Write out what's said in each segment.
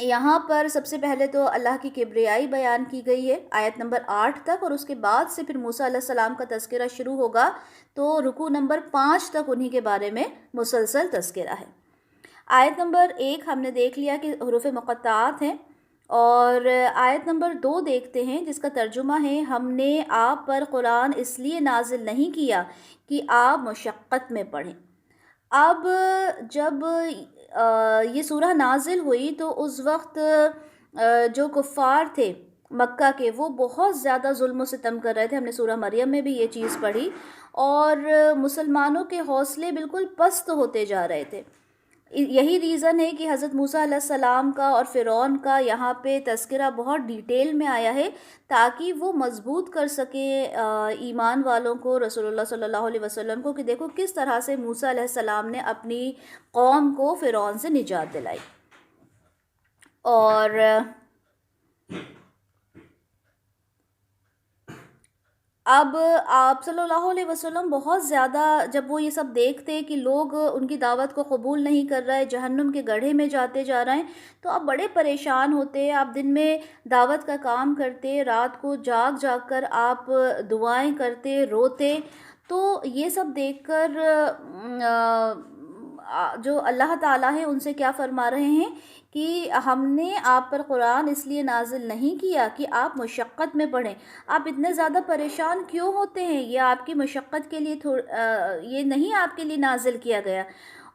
یہاں پر سب سے پہلے تو اللہ کی کبریائی بیان کی گئی ہے آیت نمبر 8 تک، اور اس کے بعد سے پھر موسیٰ علیہ السلام کا تذکرہ شروع ہوگا، تو رکوع نمبر 5 تک انہی کے بارے میں مسلسل تذکرہ ہے۔ آیت نمبر 1 ہم نے دیکھ لیا کہ حروف مقطعات ہیں، اور آیت نمبر 2 دیکھتے ہیں جس کا ترجمہ ہے ہم نے آپ پر قرآن اس لیے نازل نہیں کیا کہ آپ مشقت میں پڑھیں۔ اب جب یہ سورہ نازل ہوئی تو اس وقت جو کفار تھے مکہ کے وہ بہت زیادہ ظلم و ستم کر رہے تھے۔ ہم نے سورہ مریم میں بھی یہ چیز پڑھی، اور مسلمانوں کے حوصلے بالکل پست ہوتے جا رہے تھے۔ یہی ریزن ہے کہ حضرت موسیٰ علیہ السلام کا اور فرعون کا یہاں پہ تذکرہ بہت ڈیٹیل میں آیا ہے، تاکہ وہ مضبوط کر سکے ایمان والوں کو، رسول اللہ صلی اللہ علیہ وسلم کو، کہ دیکھو کس طرح سے موسیٰ علیہ السلام نے اپنی قوم کو فرعون سے نجات دلائی۔ اور اب آپ صلی اللہ علیہ وسلم بہت زیادہ جب وہ یہ سب دیکھتے کہ لوگ ان کی دعوت کو قبول نہیں کر رہے، جہنم کے گڑھے میں جاتے جا رہے ہیں، تو آپ بڑے پریشان ہوتے۔ آپ دن میں دعوت کا کام کرتے، رات کو جاگ جاگ کر آپ دعائیں کرتے، روتے۔ تو یہ سب دیکھ کر جو اللہ تعالیٰ ہے ان سے کیا فرما رہے ہیں کہ ہم نے آپ پر قرآن اس لیے نازل نہیں کیا کہ آپ مشقت میں پڑھیں۔ آپ اتنے زیادہ پریشان کیوں ہوتے ہیں؟ یہ آپ کی مشقت کے لیے یہ نہیں آپ کے لیے نازل کیا گیا۔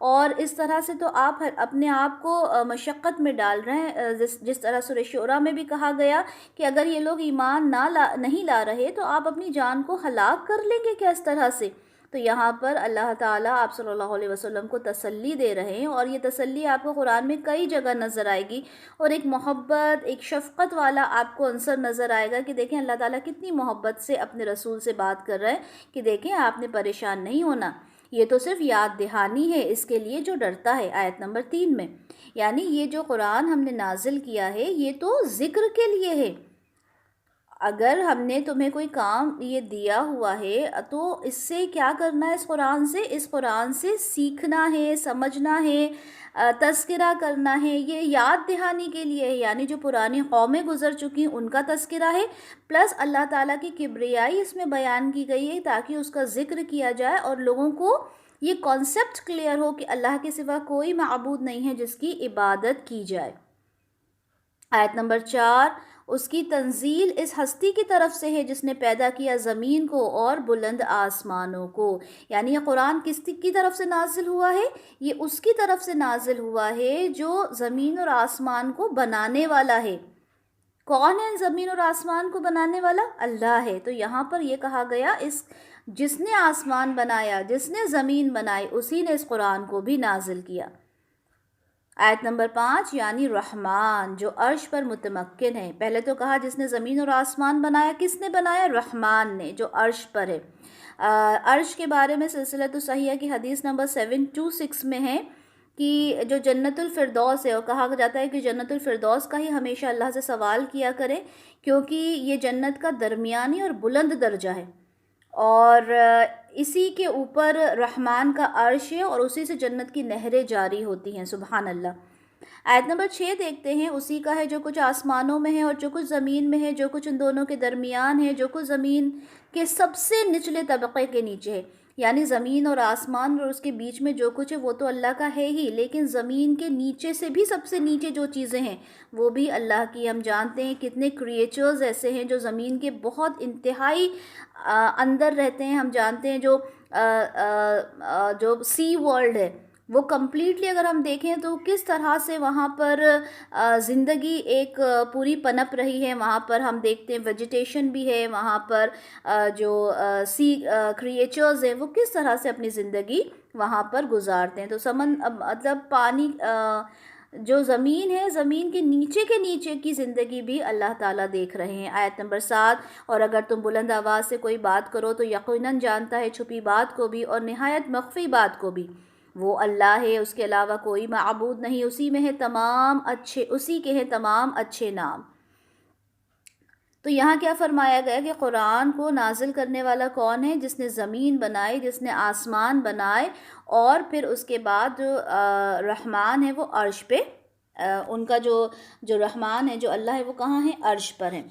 اور اس طرح سے تو آپ اپنے آپ کو مشقت میں ڈال رہے ہیں، جس طرح سورہ شعراء میں بھی کہا گیا کہ اگر یہ لوگ ایمان نہیں لا رہے تو آپ اپنی جان کو ہلاک کر لیں گے کیا اس طرح سے؟ تو یہاں پر اللہ تعالیٰ آپ صلی اللہ علیہ وسلم کو تسلی دے رہے ہیں، اور یہ تسلی آپ کو قرآن میں کئی جگہ نظر آئے گی، اور ایک محبت، ایک شفقت والا آپ کو عنصر نظر آئے گا کہ دیکھیں اللہ تعالیٰ کتنی محبت سے اپنے رسول سے بات کر رہے ہیں کہ دیکھیں آپ نے پریشان نہیں ہونا، یہ تو صرف یاد دہانی ہے اس کے لیے جو ڈرتا ہے۔ آیت نمبر 3 میں یعنی یہ جو قرآن ہم نے نازل کیا ہے یہ تو ذکر کے لیے ہے۔ اگر ہم نے تمہیں کوئی کام یہ دیا ہوا ہے تو اس سے کیا کرنا ہے؟ اس قرآن سے سیکھنا ہے، سمجھنا ہے، تذکرہ کرنا ہے۔ یہ یاد دہانی کے لیے ہے، یعنی جو پرانی قومیں گزر چکی ان کا تذکرہ ہے، پلس اللہ تعالیٰ کی کبریائی اس میں بیان کی گئی ہے تاکہ اس کا ذکر کیا جائے اور لوگوں کو یہ کانسیپٹ کلیئر ہو کہ اللہ کے سوا کوئی معبود نہیں ہے جس کی عبادت کی جائے۔ آیت نمبر 4 اس کی تنزیل اس ہستی کی طرف سے ہے جس نے پیدا کیا زمین کو اور بلند آسمانوں کو۔ یعنی یہ قرآن کس کی طرف سے نازل ہوا ہے؟ یہ اس کی طرف سے نازل ہوا ہے جو زمین اور آسمان کو بنانے والا ہے۔ کون ہے زمین اور آسمان کو بنانے والا؟ اللہ ہے۔ تو یہاں پر یہ کہا گیا جس نے آسمان بنایا، جس نے زمین بنائی، اسی نے اس قرآن کو بھی نازل کیا۔ آیت نمبر 5 یعنی رحمان جو عرش پر متمکن ہے۔ پہلے تو کہا جس نے زمین اور آسمان بنایا، کس نے بنایا؟ رحمان نے، جو عرش پر ہے۔ عرش کے بارے میں سلسلۃ الصحیحہ کی حدیث نمبر 726 میں ہے کہ جو جنت الفردوس ہے، اور کہا جاتا ہے کہ جنت الفردوس کا ہی ہمیشہ اللہ سے سوال کیا کرے، کیونکہ یہ جنت کا درمیانی اور بلند درجہ ہے، اور اسی کے اوپر رحمان کا عرش ہے، اور اسی سے جنت کی نہریں جاری ہوتی ہیں۔ سبحان اللہ۔ آیت نمبر 6 دیکھتے ہیں، اسی کا ہے جو کچھ آسمانوں میں ہے اور جو کچھ زمین میں ہے، جو کچھ ان دونوں کے درمیان ہے، جو کچھ زمین کے سب سے نچلے طبقے کے نیچے ہے۔ یعنی زمین اور آسمان اور اس کے بیچ میں جو کچھ ہے وہ تو اللہ کا ہے ہی، لیکن زمین کے نیچے سے بھی سب سے نیچے جو چیزیں ہیں وہ بھی اللہ کی۔ ہم جانتے ہیں کتنے کریچرز ایسے ہیں جو زمین کے بہت انتہائی اندر رہتے ہیں۔ ہم جانتے ہیں جو سی ورلڈ ہے وہ کمپلیٹلی اگر ہم دیکھیں تو کس طرح سے وہاں پر زندگی ایک پوری پنپ رہی ہے۔ وہاں پر ہم دیکھتے ہیں ویجیٹیشن بھی ہے، وہاں پر جو سی کریچرز ہیں وہ کس طرح سے اپنی زندگی وہاں پر گزارتے ہیں۔ تو مطلب پانی جو زمین ہے، زمین کے نیچے کی زندگی بھی اللہ تعالیٰ دیکھ رہے ہیں۔ آیت نمبر 7 اور اگر تم بلند آواز سے کوئی بات کرو تو یقیناً جانتا ہے چھپی بات کو بھی اور نہایت مخفی بات کو بھی۔ وہ اللہ ہے، اس کے علاوہ کوئی معبود نہیں، اسی کے ہیں تمام اچھے نام۔ تو یہاں کیا فرمایا گیا کہ قرآن کو نازل کرنے والا کون ہے؟ جس نے زمین بنائی، جس نے آسمان بنائے، اور پھر اس کے بعد جو رحمان ہے وہ عرش پہ ان کا جو رحمان ہے، جو اللہ ہے، وہ کہاں ہے؟ عرش پر ہیں،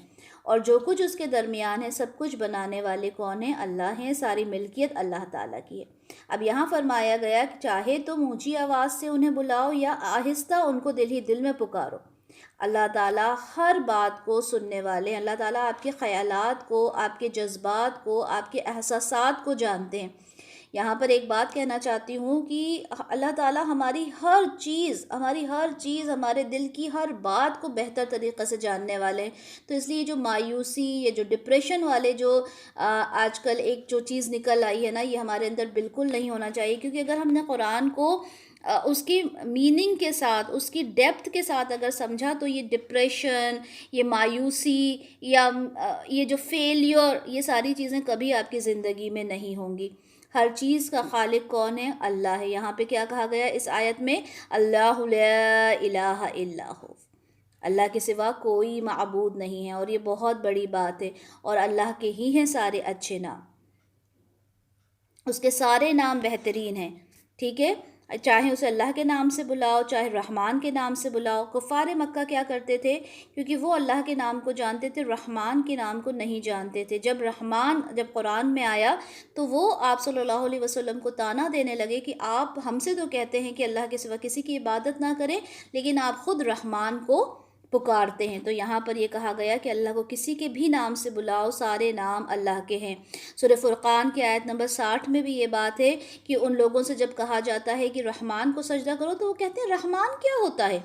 اور جو کچھ اس کے درمیان ہے سب کچھ بنانے والے کون ہیں؟ اللہ ہیں، ساری ملکیت اللہ تعالیٰ کی ہے۔ اب یہاں فرمایا گیا کہ چاہے تم اونچی آواز سے انہیں بلاؤ یا آہستہ ان کو دل ہی دل میں پکارو، اللہ تعالیٰ ہر بات کو سننے والے ہیں۔ اللہ تعالیٰ آپ کے خیالات کو، آپ کے جذبات کو، آپ کے احساسات کو جانتے ہیں۔ یہاں پر ایک بات کہنا چاہتی ہوں کہ اللہ تعالیٰ ہماری ہر چیز، ہمارے دل کی ہر بات کو بہتر طریقے سے جاننے والے ہیں۔ تو اس لیے جو مایوسی، یہ جو ڈپریشن والے جو آج کل ایک جو چیز نکل آئی ہے نا، یہ ہمارے اندر بالکل نہیں ہونا چاہیے، کیونکہ اگر ہم نے قرآن کو اس کی میننگ کے ساتھ، اس کی ڈیپتھ کے ساتھ اگر سمجھا، تو یہ ڈپریشن، یہ مایوسی، یا یہ جو فیلیور، یہ ساری چیزیں کبھی آپ کی زندگی میں نہیں ہوں گی۔ ہر چیز کا خالق کون ہے؟ اللہ ہے۔ یہاں پہ کیا کہا گیا اس آیت میں؟ اللہ لا الہ الا ہو، اللہ کے سوا کوئی معبود نہیں ہے، اور یہ بہت بڑی بات ہے، اور اللہ کے ہی ہیں سارے اچھے نام، اس کے سارے نام بہترین ہیں، ٹھیک ہے؟ چاہے اسے اللہ کے نام سے بلاؤ، چاہے رحمان کے نام سے بلاؤ۔ کفار مکہ کیا کرتے تھے؟ کیونکہ وہ اللہ کے نام کو جانتے تھے، رحمان کے نام کو نہیں جانتے تھے۔ جب قرآن میں آیا تو وہ آپ صلی اللہ علیہ وسلم کو طعنہ دینے لگے کہ آپ ہم سے تو کہتے ہیں کہ اللہ کے سوا کسی کی عبادت نہ کریں، لیکن آپ خود رحمان کو پکارتے ہیں۔ تو یہاں پر یہ کہا گیا کہ اللہ کو کسی کے بھی نام سے بلاؤ، سارے نام اللہ کے ہیں۔ سورہ فرقان کی آیت نمبر 60 میں بھی یہ بات ہے کہ ان لوگوں سے جب کہا جاتا ہے کہ رحمان کو سجدہ کرو، تو وہ کہتے ہیں رحمان کیا ہوتا ہے؟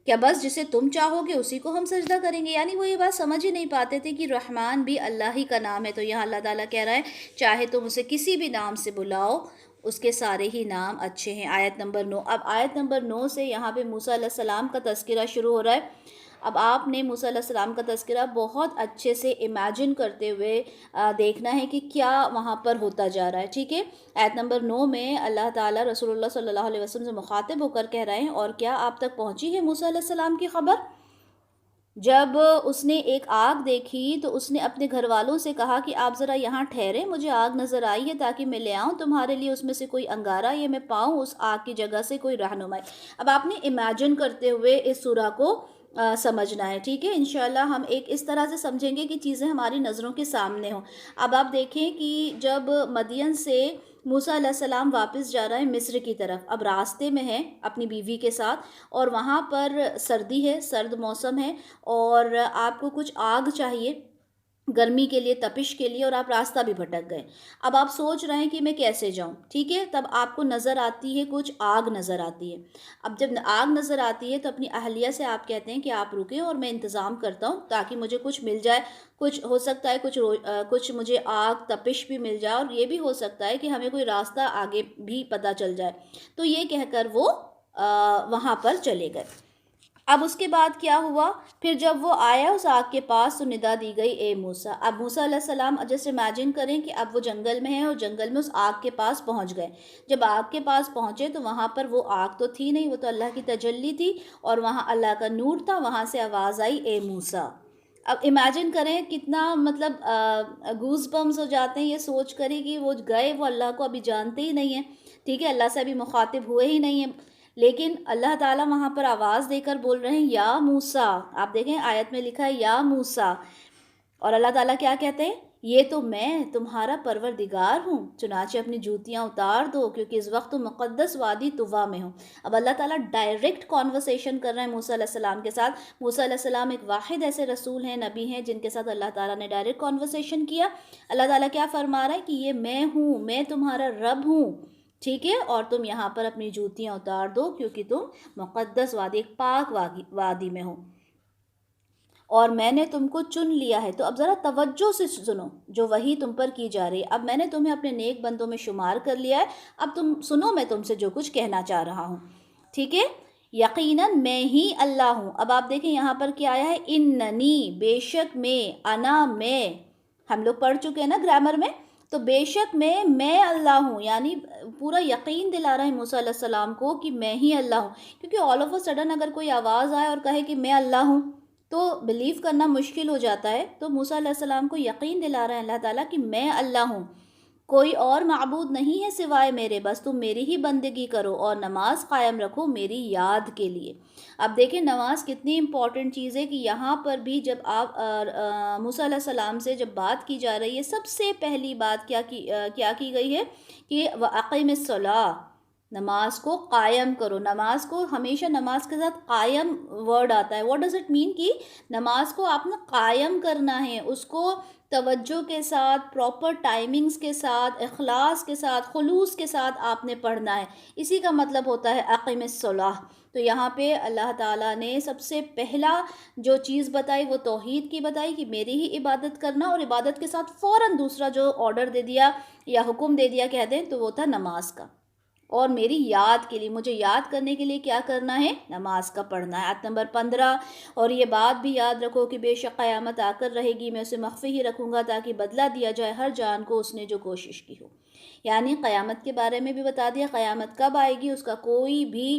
کیا بس جسے تم چاہو گے اسی کو ہم سجدہ کریں گے؟ یعنی وہ یہ بات سمجھ ہی نہیں پاتے تھے کہ رحمان بھی اللہ ہی کا نام ہے۔ تو یہاں اللہ تعالیٰ کہہ رہا ہے چاہے تم اسے کسی بھی نام سے بلاؤ، اس کے سارے ہی نام اچھے ہیں۔ آیت نمبر 9، اب آیت نمبر 9 سے یہاں پہ موسیٰ علیہ السلام کا تذکرہ شروع ہو رہا ہے۔ اب آپ نے موسیٰ علیہ السلام کا تذکرہ بہت اچھے سے امیجن کرتے ہوئے دیکھنا ہے کہ کیا وہاں پر ہوتا جا رہا ہے، ٹھیک ہے؟ آیت نمبر 9 میں اللہ تعالیٰ رسول اللہ صلی اللہ علیہ وسلم سے مخاطب ہو کر کہہ رہے ہیں، اور کیا آپ تک پہنچی ہے موسیٰ علیہ السلام کی خبر؟ جب اس نے ایک آگ دیکھی تو اس نے اپنے گھر والوں سے کہا کہ آپ ذرا یہاں ٹھہریں، مجھے آگ نظر آئی ہے تاکہ میں لے آؤں تمہارے لیے اس میں سے کوئی انگارہ، یہ میں پاؤں اس آگ کی جگہ سے کوئی رہنمائی۔ اب آپ نے امیجن کرتے ہوئے اس سورہ کو سمجھنا ہے، ٹھیک ہے؟ انشاءاللہ ہم ایک اس طرح سے سمجھیں گے کہ چیزیں ہماری نظروں کے سامنے ہوں۔ اب آپ دیکھیں کہ جب مدین سے موسیٰ علیہ السلام واپس جا رہا ہے مصر کی طرف، اب راستے میں ہے اپنی بیوی کے ساتھ، اور وہاں پر سردی ہے، سرد موسم ہے، اور آپ کو کچھ آگ چاہیے گرمی کے لیے، تپش کے لیے، اور آپ راستہ بھی بھٹک گئے۔ اب آپ سوچ رہے ہیں کہ میں کیسے جاؤں، ٹھیک ہے؟ تب آپ کو نظر آتی ہے کچھ آگ نظر آتی ہے۔ اب جب آگ نظر آتی ہے تو اپنی اہلیہ سے آپ کہتے ہیں کہ آپ رکیں اور میں انتظام کرتا ہوں تاکہ مجھے کچھ مل جائے، کچھ ہو سکتا ہے کچھ مجھے آگ تپش بھی مل جائے، اور یہ بھی ہو سکتا ہے کہ ہمیں کوئی راستہ آگے بھی پتہ چل جائے۔ تو یہ کہہ کر وہ وہاں پر چلے گئے۔ اب اس کے بعد کیا ہوا؟ پھر جب وہ آیا اس آگ کے پاس تو ندا دی گئی اے موسیٰ۔ اب موسیٰ علیہ السلام جیسے امیجن کریں کہ اب وہ جنگل میں ہیں اور جنگل میں اس آگ کے پاس پہنچ گئے۔ جب آگ کے پاس پہنچے تو وہاں پر وہ آگ تو تھی نہیں، وہ تو اللہ کی تجلی تھی، اور وہاں اللہ کا نور تھا۔ وہاں سے آواز آئی اے موسیٰ۔ اب امیجن کریں کتنا مطلب گوز بمز ہو جاتے ہیں یہ سوچ کر ہی کہ وہ گئے، وہ اللہ کو ابھی جانتے ہی نہیں ہیں، ٹھیک ہے؟ اللہ سے ابھی مخاطب ہوئے ہی نہیں ہیں، لیکن اللہ تعالیٰ وہاں پر آواز دے کر بول رہے ہیں یا موسیٰ۔ آپ دیکھیں آیت میں لکھا ہے یا موسیٰ، اور اللہ تعالیٰ کیا کہتے ہیں؟ یہ تو میں تمہارا پروردگار ہوں، چنانچہ اپنی جوتیاں اتار دو کیونکہ اس وقت تم مقدس وادی طویٰ میں ہو۔ اب اللہ تعالیٰ ڈائریکٹ کانورسیشن کر رہے ہیں موسیٰ علیہ السلام کے ساتھ۔ موسیٰ علیہ السلام ایک واحد ایسے رسول ہیں، نبی ہیں، جن کے ساتھ اللہ تعالیٰ نے ڈائریکٹ کانورسیشن کیا۔ اللہ تعالیٰ کیا فرما رہا ہے کہ یہ میں ہوں، میں تمہارا رب ہوں، ٹھیک ہے؟ اور تم یہاں پر اپنی جوتیاں اتار دو کیونکہ تم مقدس وادی، ایک پاک وادی میں ہو، اور میں نے تم کو چن لیا ہے۔ تو اب ذرا توجہ سے سنو جو وحی تم پر کی جا رہی ہے۔ اب میں نے تمہیں اپنے نیک بندوں میں شمار کر لیا ہے، اب تم سنو میں تم سے جو کچھ کہنا چاہ رہا ہوں، ٹھیک ہے؟ یقیناً میں ہی اللہ ہوں۔ اب آپ دیکھیں یہاں پر کیا آیا ہے؟ اننی، بے شک میں، انا میں، ہم لوگ پڑھ چکے ہیں نا گرامر میں، تو بے شک میں اللہ ہوں، یعنی پورا یقین دلا رہے ہیں موسیٰ علیہ السلام کو کہ میں ہی اللہ ہوں، کیونکہ آل آف اے سڈن اگر کوئی آواز آئے اور کہے کہ میں اللہ ہوں تو بلیو کرنا مشکل ہو جاتا ہے۔ تو موسیٰ علیہ السلام کو یقین دلا رہے ہیں اللہ تعالیٰ کہ میں اللہ ہوں، کوئی اور معبود نہیں ہے سوائے میرے، بس تم میری ہی بندگی کرو اور نماز قائم رکھو میری یاد کے لیے۔ اب دیکھیں نماز کتنی امپورٹنٹ چیز ہے کہ یہاں پر بھی جب آپ موسیٰ علیہ السلام سے جب بات کی جا رہی ہے، سب سے پہلی بات کیا کی گئی ہے کہ وَأَقِمِ الصَّلَاةَ، نماز کو قائم کرو۔ نماز کو ہمیشہ نماز کے ساتھ قائم ورڈ آتا ہے۔ واٹ ڈز اٹ مین کہ نماز کو آپ نے قائم کرنا ہے، اس کو توجہ کے ساتھ، پراپر ٹائمنگز کے ساتھ، اخلاص کے ساتھ، خلوص کے ساتھ آپ نے پڑھنا ہے۔ اسی کا مطلب ہوتا ہے اقیم الصلاۃ۔ تو یہاں پہ اللہ تعالیٰ نے سب سے پہلا جو چیز بتائی وہ توحید کی بتائی کہ میری ہی عبادت کرنا، اور عبادت کے ساتھ فوراً دوسرا جو آرڈر دے دیا یا حکم دے دیا کہہ دیں تو وہ تھا نماز کا، اور میری یاد کے لیے، مجھے یاد کرنے کے لیے کیا کرنا ہے؟ نماز کا پڑھنا ہے۔ آیت نمبر 15، اور یہ بات بھی یاد رکھو کہ بے شک قیامت آ کر رہے گی، میں اسے مخفی ہی رکھوں گا تاکہ بدلہ دیا جائے ہر جان کو اس نے جو کوشش کی ہو۔ یعنی قیامت کے بارے میں بھی بتا دیا، قیامت کب آئے گی اس کا کوئی بھی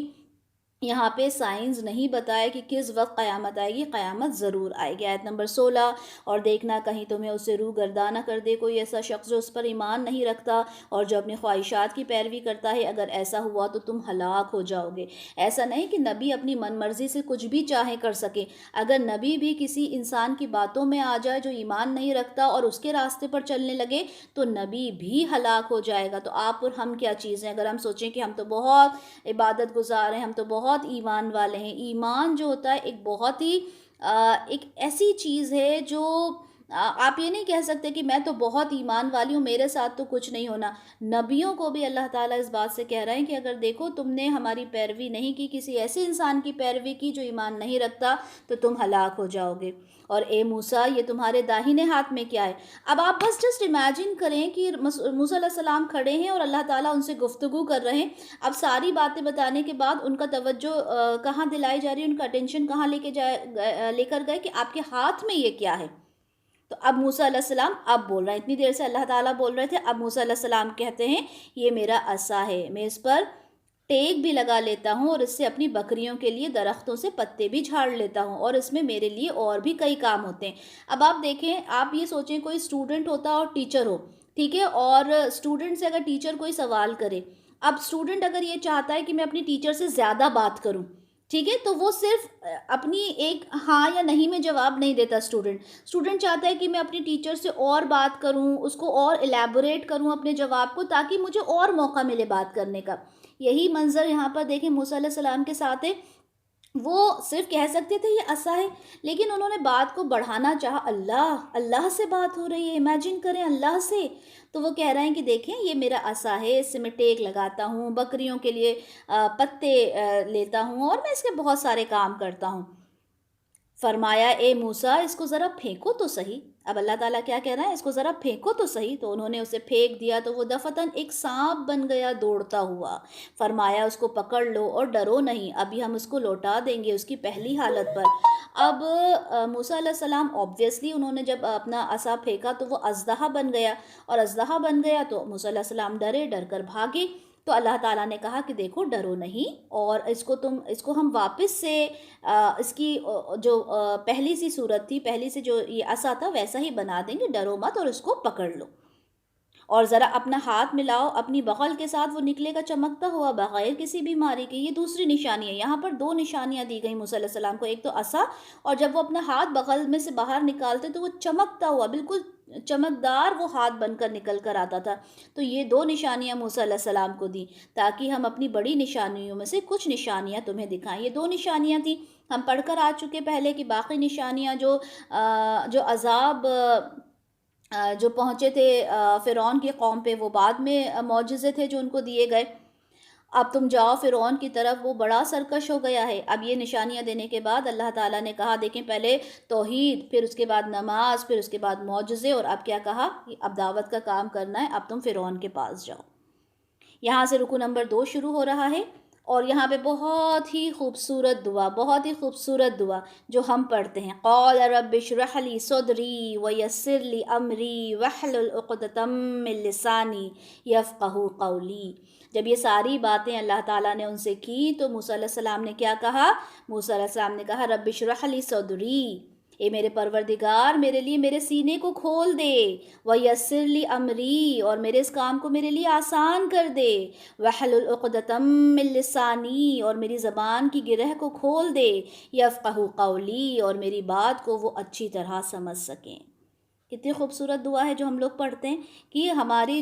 یہاں پہ سائنس نہیں بتایا کہ کس وقت قیامت آئے گی، قیامت ضرور آئے گی۔ آیت نمبر 16، اور دیکھنا کہیں تمہیں اس سے روح گردانہ کر دے کوئی ایسا شخص جو اس پر ایمان نہیں رکھتا اور جو اپنی خواہشات کی پیروی کرتا ہے، اگر ایسا ہوا تو تم ہلاک ہو جاؤ گے۔ ایسا نہیں کہ نبی اپنی من مرضی سے کچھ بھی چاہے کر سکے، اگر نبی بھی کسی انسان کی باتوں میں آ جائے جو ایمان نہیں رکھتا اور اس کے راستے پر چلنے لگے تو نبی بھی ہلاک ہو جائے گا۔ تو آپ اور ہم کیا چیز ہیں؟ اگر ہم سوچیں کہ ہم تو بہت عبادت گزار ہیں، ہم تو بہت ایمان والے ہیں، ایمان جو ہوتا ہے ایک بہت ہی ایک ایسی چیز ہے جو آپ یہ نہیں کہہ سکتے کہ میں تو بہت ایمان والی ہوں، میرے ساتھ تو کچھ نہیں ہونا۔ نبیوں کو بھی اللہ تعالیٰ اس بات سے کہہ رہے ہیں کہ اگر دیکھو تم نے ہماری پیروی نہیں کی، کسی ایسے انسان کی پیروی کی جو ایمان نہیں رکھتا، تو تم ہلاک ہو جاؤ گے۔ اور اے موسیٰ، یہ تمہارے داہنے ہاتھ میں کیا ہے؟ اب آپ بس جسٹ امیجن کریں کہ موسیٰ علیہ السلام کھڑے ہیں اور اللہ تعالیٰ ان سے گفتگو کر رہے ہیں۔ اب ساری باتیں بتانے کے بعد ان کا توجہ کہاں دلائی جا رہی ہے، ان کا اٹینشن کہاں لے کر گئے کہ آپ کے ہاتھ میں یہ کیا ہے؟ تو اب موسیٰ علیہ السلام اب بول رہے ہیں، اتنی دیر سے اللہ تعالیٰ بول رہے تھے، اب موسیٰ علیہ السلام کہتے ہیں یہ میرا عصا ہے، میں اس پر ٹیک بھی لگا لیتا ہوں اور اس سے اپنی بکریوں کے لیے درختوں سے پتے بھی جھاڑ لیتا ہوں، اور اس میں میرے لیے اور بھی کئی کام ہوتے ہیں۔ اب آپ دیکھیں، آپ یہ سوچیں کوئی اسٹوڈنٹ ہوتا اور ٹیچر ہو، ٹھیک ہے، اور اسٹوڈنٹ سے اگر ٹیچر کوئی سوال کرے، اب اسٹوڈنٹ اگر یہ چاہتا ہے کہ میں اپنی ٹیچر سے زیادہ بات کروں، ٹھیک ہے، تو وہ صرف اپنی ایک ہاں یا نہیں میں جواب نہیں دیتا۔ اسٹوڈنٹ چاہتا ہے کہ میں اپنی ٹیچر سے اور بات کروں، اس کو اور الیبوریٹ کروں اپنے جواب کو، تاکہ مجھے اور موقع ملے بات کرنے کا۔ یہی منظر یہاں پر دیکھیں موسیٰ علیہ السلام کے ساتھ ہے۔ وہ صرف کہہ سکتے تھے یہ عصا ہے، لیکن انہوں نے بات کو بڑھانا چاہا، اللہ سے بات ہو رہی ہے، امیجن کریں اللہ سے، تو وہ کہہ رہے ہیں کہ دیکھیں یہ میرا عصا ہے، اس سے میں ٹیک لگاتا ہوں، بکریوں کے لیے پتے لیتا ہوں، اور میں اس کے بہت سارے کام کرتا ہوں۔ فرمایا اے موسیٰ اس کو ذرا پھینکو تو صحیح۔ اب اللہ تعالیٰ کیا کہہ رہا ہے؟ اس کو ذرا پھینکو تو صحیح۔ تو انہوں نے اسے پھینک دیا تو وہ دفتن ایک سانپ بن گیا دوڑتا ہوا۔ فرمایا اس کو پکڑ لو اور ڈرو نہیں، ابھی ہم اس کو لوٹا دیں گے اس کی پہلی حالت پر۔ اب موسیٰ علیہ السلام اوبویسلی انہوں نے جب اپنا عصا پھینکا تو وہ اژدہا بن گیا، اور اژدہا بن گیا تو موسیٰ علیہ السلام ڈرے، ڈر کر بھاگے۔ تو اللہ تعالیٰ نے کہا کہ دیکھو ڈرو نہیں، اور اس کو ہم واپس سے اس کی جو پہلی سی صورت تھی، پہلی سے جو یہ عصا تھا ویسا ہی بنا دیں گے، ڈرو مت اور اس کو پکڑ لو، اور ذرا اپنا ہاتھ ملاؤ اپنی بغل کے ساتھ، وہ نکلے گا چمکتا ہوا بغیر کسی بیماری کے۔ یہ دوسری نشانی ہے، یہاں پر دو نشانیاں دی گئی موسیٰ علیہ السلام کو، ایک تو عصا، اور جب وہ اپنا ہاتھ بغل میں سے باہر نکالتے تو وہ چمکتا ہوا، بالکل چمکدار وہ ہاتھ بن کر نکل کر آتا تھا۔ تو یہ دو نشانیاں موسیٰ علیہ السلام کو دی تاکہ ہم اپنی بڑی نشانیوں میں سے کچھ نشانیاں تمہیں دکھائیں۔ یہ دو نشانیاں تھیں، ہم پڑھ کر آ چکے پہلے کہ باقی نشانیاں جو عذاب جو پہنچے تھے فرعون کی قوم پہ، وہ بعد میں معجزے تھے جو ان کو دیے گئے۔ اب تم جاؤ فرعون کی طرف، وہ بڑا سرکش ہو گیا ہے۔ اب یہ نشانیاں دینے کے بعد اللہ تعالیٰ نے کہا دیکھیں پہلے توحید، پھر اس کے بعد نماز، پھر اس کے بعد معجزے، اور اب کیا کہا؟ اب دعوت کا کام کرنا ہے، اب تم فرعون کے پاس جاؤ۔ یہاں سے رکو نمبر 2 شروع ہو رہا ہے، اور یہاں پہ بہت ہی خوبصورت دعا، بہت ہی خوبصورت دعا جو ہم پڑھتے ہیں، قال رب اشرح لی صدری ویسر لی امری واحلل عقدۃ من لسانی یفقہوا قولی۔ جب یہ ساری باتیں اللہ تعالیٰ نے ان سے کی تو موسیٰ علیہ السلام نے کیا کہا؟ موسیٰ علیہ السلام نے کہا رب اشرح لی صدری، اے میرے پروردگار میرے لیے میرے سینے کو کھول دے، وَيَسِّرْ لِي أَمْرِي، اور میرے اس کام کو میرے لیے آسان کر دے، وَاحْلُلْ عُقْدَةً مِّن لِّسَانِي، اور میری زبان کی گرہ کو کھول دے، يَفْقَهُ قَوْلِي، اور میری بات کو وہ اچھی طرح سمجھ سکیں۔ کتنی خوبصورت دعا ہے جو ہم لوگ پڑھتے ہیں کہ ہماری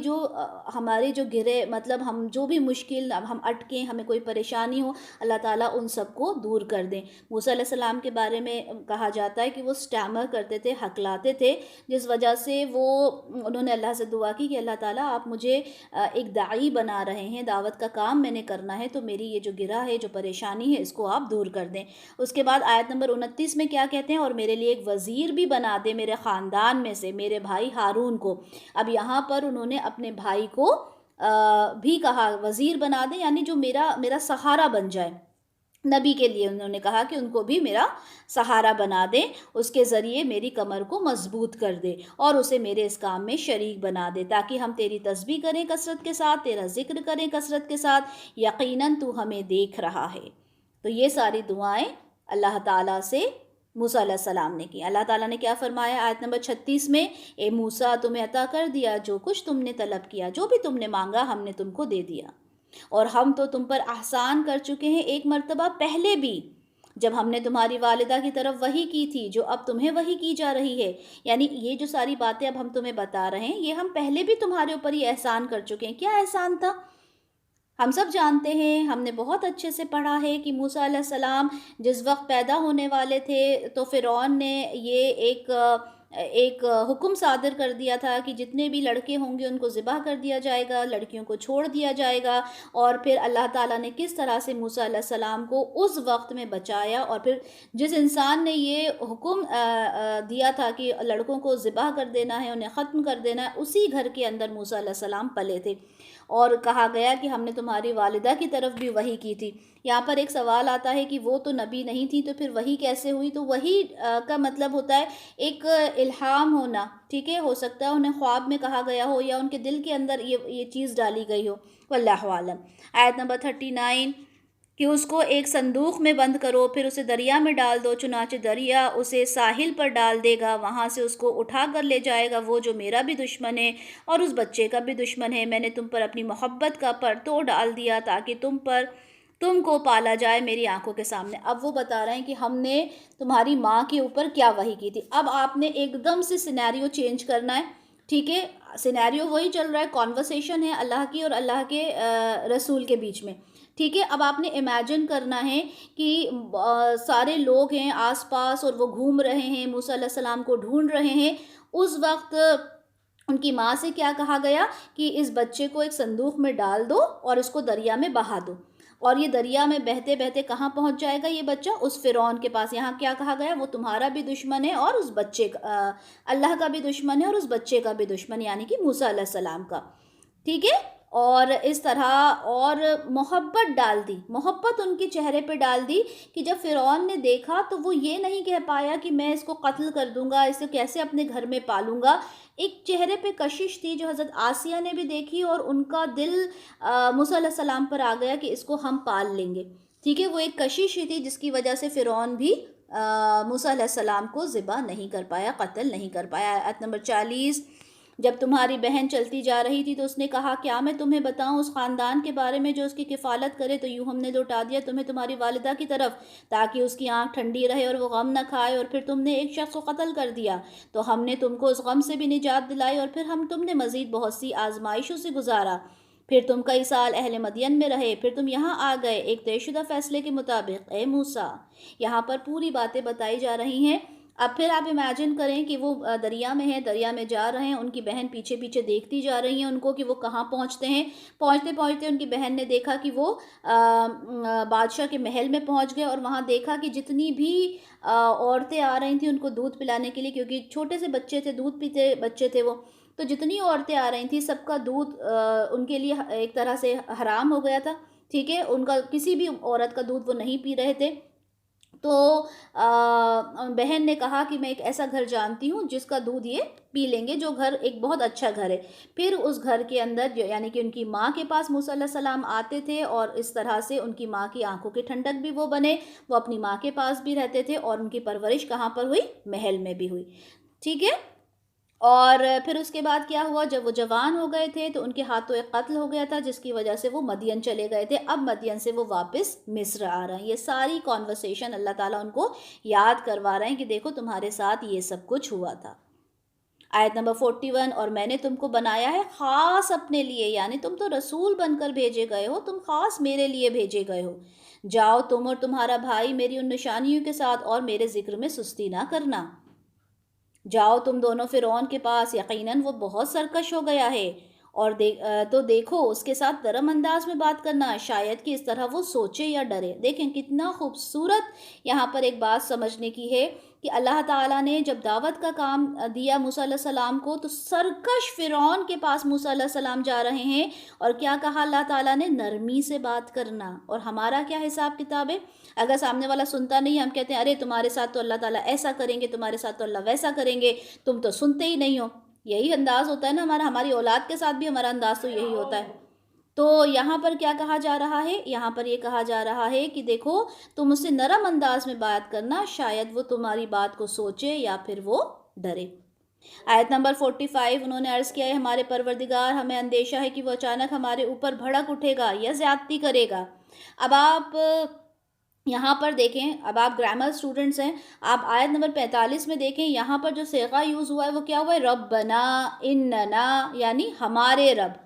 جو گرے مطلب ہم جو بھی مشکل ہم اٹکیں، ہمیں کوئی پریشانی ہو، اللہ تعالیٰ ان سب کو دور کر دیں۔ موسیٰ علیہ السلام کے بارے میں کہا جاتا ہے کہ وہ سٹیمر کرتے تھے، ہکلاتے تھے، جس وجہ سے انہوں نے اللہ سے دعا کی کہ اللہ تعالیٰ آپ مجھے ایک داعی بنا رہے ہیں، دعوت کا کام میں نے کرنا ہے، تو میری یہ جو گرہ ہے، جو پریشانی ہے، اس کو آپ دور کر دیں۔ اس کے بعد آیت نمبر 29 میں کیا کہتے ہیں؟ اور میرے لیے ایک وزیر بھی بنا دے میرے خاندان میں سے، میرے بھائی ہارون کو۔ اب یہاں پر انہوں نے اپنے بھائی کو بھی کہا وزیر بنا دے، یعنی جو میرا سہارا بن جائے۔ نبی کے لیے انہوں نے کہا کہ ان کو بھی میرا سہارا بنا دے، اس کے ذریعے میری کمر کو مضبوط کر دے اور اسے میرے اس کام میں شریک بنا دے، تاکہ ہم تیری تسبیح کریں کثرت کے ساتھ، تیرا ذکر کریں کثرت کے ساتھ، یقیناً تو ہمیں دیکھ رہا ہے۔ تو یہ ساری دعائیں اللہ تعالیٰ سے موسیٰ علیہ السلام نے کی۔ اللہ تعالیٰ نے کیا فرمایا آیت نمبر 36 میں؟ اے موسیٰ تمہیں عطا کر دیا جو کچھ تم نے طلب کیا، جو بھی تم نے مانگا ہم نے تم کو دے دیا، اور ہم تو تم پر احسان کر چکے ہیں ایک مرتبہ پہلے بھی، جب ہم نے تمہاری والدہ کی طرف وحی کی تھی، جو اب تمہیں وحی کی جا رہی ہے۔ یعنی یہ جو ساری باتیں اب ہم تمہیں بتا رہے ہیں، یہ ہم پہلے بھی تمہارے اوپر یہ احسان کر چکے ہیں۔ کیا احسان تھا؟ ہم سب جانتے ہیں، ہم نے بہت اچھے سے پڑھا ہے کہ موسیٰ علیہ السلام جس وقت پیدا ہونے والے تھے تو فرعون نے یہ ایک حکم صادر کر دیا تھا کہ جتنے بھی لڑکے ہوں گے ان کو ذبح کر دیا جائے گا، لڑکیوں کو چھوڑ دیا جائے گا۔ اور پھر اللہ تعالیٰ نے کس طرح سے موسیٰ علیہ السلام کو اس وقت میں بچایا، اور پھر جس انسان نے یہ حکم دیا تھا کہ لڑکوں کو ذبح کر دینا ہے، انہیں ختم کر دینا ہے، اسی گھر کے اندر موسیٰ علیہ السلام پلے تھے، اور کہا گیا کہ ہم نے تمہاری والدہ کی طرف بھی وحی کی تھی۔ یہاں پر ایک سوال آتا ہے کہ وہ تو نبی نہیں تھی تو پھر وحی کیسے ہوئی؟ تو وحی کا مطلب ہوتا ہے ایک الہام ہونا، ٹھیک ہے؟ ہو سکتا ہے انہیں خواب میں کہا گیا ہو یا ان کے دل کے اندر یہ چیز ڈالی گئی ہو، واللہ عالم۔ آیت نمبر 39 کہ اس کو ایک صندوق میں بند کرو، پھر اسے دریا میں ڈال دو، چنانچہ دریا اسے ساحل پر ڈال دے گا، وہاں سے اس کو اٹھا کر لے جائے گا وہ جو میرا بھی دشمن ہے اور اس بچے کا بھی دشمن ہے۔ میں نے تم پر اپنی محبت کا پرتو ڈال دیا تاکہ تم کو پالا جائے میری آنکھوں کے سامنے۔ اب وہ بتا رہے ہیں کہ ہم نے تمہاری ماں کے اوپر کیا وحی کی تھی۔ اب آپ نے ایک دم سے سینیریو چینج کرنا ہے، ٹھیک ہے؟ سینیریو وہی چل رہا ہے، کانورسیشن ہے اللہ کی اور اللہ کے رسول کے بیچ میں، ٹھیک ہے؟ اب آپ نے امیجن کرنا ہے کہ سارے لوگ ہیں آس پاس اور وہ گھوم رہے ہیں، موسیٰ علیہ السلام کو ڈھونڈ رہے ہیں۔ اس وقت ان کی ماں سے کیا کہا گیا کہ اس بچے کو ایک صندوق میں ڈال دو اور اس کو دریا میں بہا دو، اور یہ دریا میں بہتے بہتے کہاں پہنچ جائے گا یہ بچہ؟ اس فرعون کے پاس۔ یہاں کیا کہا گیا؟ وہ تمہارا بھی دشمن ہے اور اس بچے کا اللہ کا بھی دشمن ہے اور اس بچے کا بھی دشمن، یعنی کہ موسیٰ علیہ السلام کا، ٹھیک ہے؟ اور اس طرح اور محبت ڈال دی، محبت ان کے چہرے پہ ڈال دی کہ جب فرعون نے دیکھا تو وہ یہ نہیں کہہ پایا کہ میں اس کو قتل کر دوں گا، اسے کیسے اپنے گھر میں پالوں گا۔ ایک چہرے پہ کشش تھی جو حضرت آسیہ نے بھی دیکھی، اور ان کا دل موسیٰ علیہ السلام پر آ گیا کہ اس کو ہم پال لیں گے، ٹھیک ہے؟ وہ ایک کشش ہی تھی جس کی وجہ سے فرعون بھی موسیٰ علیہ السلام کو ذبح نہیں کر پایا، قتل نہیں کر پایا۔ آیت نمبر 40 جب تمہاری بہن چلتی جا رہی تھی تو اس نے کہا کیا میں تمہیں بتاؤں اس خاندان کے بارے میں جو اس کی کفالت کرے؟ تو یوں ہم نے لوٹا دیا تمہیں تمہاری والدہ کی طرف تاکہ اس کی آنکھ ٹھنڈی رہے اور وہ غم نہ کھائے، اور پھر تم نے ایک شخص کو قتل کر دیا تو ہم نے تم کو اس غم سے بھی نجات دلائی، اور پھر تم نے مزید بہت سی آزمائشوں سے گزارا، پھر تم کئی سال اہل مدین میں رہے، پھر تم یہاں آ گئے ایک طے شدہ فیصلے کے مطابق۔ اے موسیٰ، یہاں پر پوری باتیں بتائی جا رہی ہیں۔ اب پھر آپ امیجن کریں کہ وہ دریا میں ہیں، دریا میں جا رہے ہیں، ان کی بہن پیچھے پیچھے دیکھتی جا رہی ہیں ان کو کہ وہ کہاں پہنچتے ہیں۔ پہنچتے پہنچتے ان کی بہن نے دیکھا کہ وہ بادشاہ کے محل میں پہنچ گئے، اور وہاں دیکھا کہ جتنی بھی عورتیں آ رہی تھیں ان کو دودھ پلانے کے لیے، کیونکہ چھوٹے سے بچے تھے، دودھ پیتے بچے تھے وہ، تو جتنی عورتیں آ رہی تھیں سب کا دودھ ان کے لیے ایک طرح سے حرام ہو گیا تھا، ٹھیک ہے؟ ان کا کسی بھی عورت کا دودھ وہ نہیں پی رہے تھے۔ تو بہن نے کہا کہ میں ایک ایسا گھر جانتی ہوں جس کا دودھ یہ پی لیں گے، جو گھر ایک بہت اچھا گھر ہے۔ پھر اس گھر کے اندر یعنی کہ ان کی ماں کے پاس موسیٰ علیہ السلام آتے تھے، اور اس طرح سے ان کی ماں کی آنکھوں کی ٹھنڈک بھی وہ بنے، وہ اپنی ماں کے پاس بھی رہتے تھے، اور ان کی پرورش کہاں پر ہوئی؟ محل میں بھی ہوئی، ٹھیک ہے۔ اور پھر اس کے بعد کیا ہوا، جب وہ جوان ہو گئے تھے تو ان کے ہاتھوں ایک قتل ہو گیا تھا، جس کی وجہ سے وہ مدین چلے گئے تھے۔ اب مدین سے وہ واپس مصر آ رہے ہیں۔ یہ ساری کانورسیشن اللہ تعالیٰ ان کو یاد کروا رہے ہیں کہ دیکھو تمہارے ساتھ یہ سب کچھ ہوا تھا۔ آیت نمبر 41، اور میں نے تم کو بنایا ہے خاص اپنے لیے، یعنی تم تو رسول بن کر بھیجے گئے ہو، تم خاص میرے لیے بھیجے گئے ہو۔ جاؤ تم اور تمہارا بھائی میری ان نشانیوں کے ساتھ، اور میرے ذکر میں سستی نہ کرنا۔ جاؤ تم دونوں فرعون کے پاس، یقیناً وہ بہت سرکش ہو گیا ہے، اور تو دیکھو اس کے ساتھ نرم انداز میں بات کرنا، شاید کہ اس طرح وہ سوچے یا ڈرے۔ دیکھیں کتنا خوبصورت یہاں پر ایک بات سمجھنے کی ہے کہ اللہ تعالیٰ نے جب دعوت کا کام دیا موسیٰ علیہ السلام کو، تو سرکش فرعون کے پاس موسیٰ علیہ السلام جا رہے ہیں، اور کیا کہا اللہ تعالیٰ نے؟ نرمی سے بات کرنا۔ اور ہمارا کیا حساب کتاب ہے؟ اگر سامنے والا سنتا نہیں، ہم کہتے ہیں ارے تمہارے ساتھ تو اللہ تعالیٰ ایسا کریں گے، تمہارے ساتھ تو اللہ ویسا کریں گے، تم تو سنتے ہی نہیں ہو۔ یہی انداز ہوتا ہے نا ہمارا، ہماری اولاد کے ساتھ بھی ہمارا انداز تو یہی ہوتا ہے۔ تو یہاں پر کیا کہا جا رہا ہے؟ یہاں پر یہ کہا جا رہا ہے کہ دیکھو تم اس سے نرم انداز میں بات کرنا، شاید وہ تمہاری بات کو سوچے یا پھر وہ ڈرے۔ آیت نمبر 45، انہوں نے عرض کیا ہے ہمارے پروردگار، ہمیں اندیشہ ہے کہ وہ اچانک ہمارے اوپر بھڑک اٹھے گا یا زیادتی کرے گا۔ اب آپ یہاں پر دیکھیں، اب آپ گرامر اسٹوڈنٹس ہیں، آپ آیت نمبر 45 میں دیکھیں، یہاں پر جو صیغہ یوز ہوا ہے وہ کیا ہوا ہے؟ ربنا اننا، یعنی ہمارے رب۔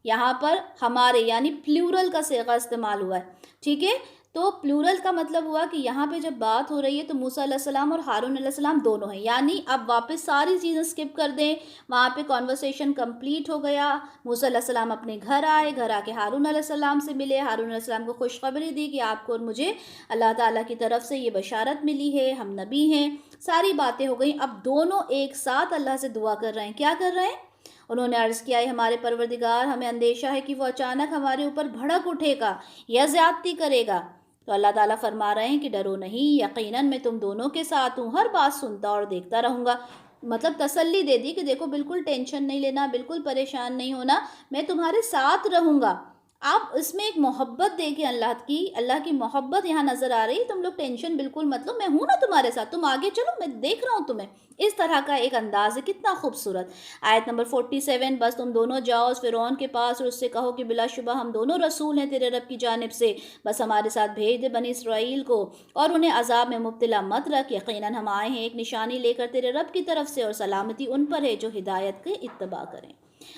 یہاں پر ہمارے یعنی پلیورل کا صیغہ استعمال ہوا ہے، ٹھیک ہے۔ تو پلیورل کا مطلب ہوا کہ یہاں پہ جب بات ہو رہی ہے تو موسیٰ علیہ السلام اور ہارون علیہ السلام دونوں ہیں، یعنی اب واپس ساری چیزیں سکپ کر دیں، وہاں پہ کانورسیشن کمپلیٹ ہو گیا۔ موسیٰ علیہ السلام اپنے گھر آئے، گھر آ کے ہارون علیہ السلام سے ملے، ہارون علیہ السلام کو خوشخبری دی کہ آپ کو اور مجھے اللہ تعالیٰ کی طرف سے یہ بشارت ملی ہے، ہم نبی ہیں، ساری باتیں ہو گئیں۔ اب دونوں ایک ساتھ اللہ سے دعا کر رہے ہیں، کیا کر رہے ہیں؟ انہوں نے عرض کیا ہے ہمارے پروردگار، ہمیں اندیشہ ہے کہ وہ اچانک ہمارے اوپر بھڑک اٹھے گا یا زیادتی کرے گا۔ تو اللہ تعالیٰ فرما رہے ہیں کہ ڈرو نہیں، یقیناً میں تم دونوں کے ساتھ ہوں، ہر بات سنتا اور دیکھتا رہوں گا۔ مطلب تسلی دے دی کہ دیکھو بالکل ٹینشن نہیں لینا، بالکل پریشان نہیں ہونا، میں تمہارے ساتھ رہوں گا۔ آپ اس میں ایک محبت دیکھیں، اللہ کی محبت یہاں نظر آ رہی، تم لوگ ٹینشن بالکل مت لو، میں ہوں نا تمہارے ساتھ، تم آگے چلو، میں دیکھ رہا ہوں تمہیں۔ اس طرح کا ایک انداز ہے، کتنا خوبصورت۔ آیت نمبر 47، بس تم دونوں جاؤ اس فرعون کے پاس اور اس سے کہو کہ بلا شبہ ہم دونوں رسول ہیں تیرے رب کی جانب سے، بس ہمارے ساتھ بھیج دے بنی اسرائیل کو، اور انہیں عذاب میں مبتلا مت رکھ، یقیناً ہم آئے ہیں ایک نشانی لے کر تیرے رب کی طرف سے، اور سلامتی ان پر ہے جو ہدایت کے اتباع کریں۔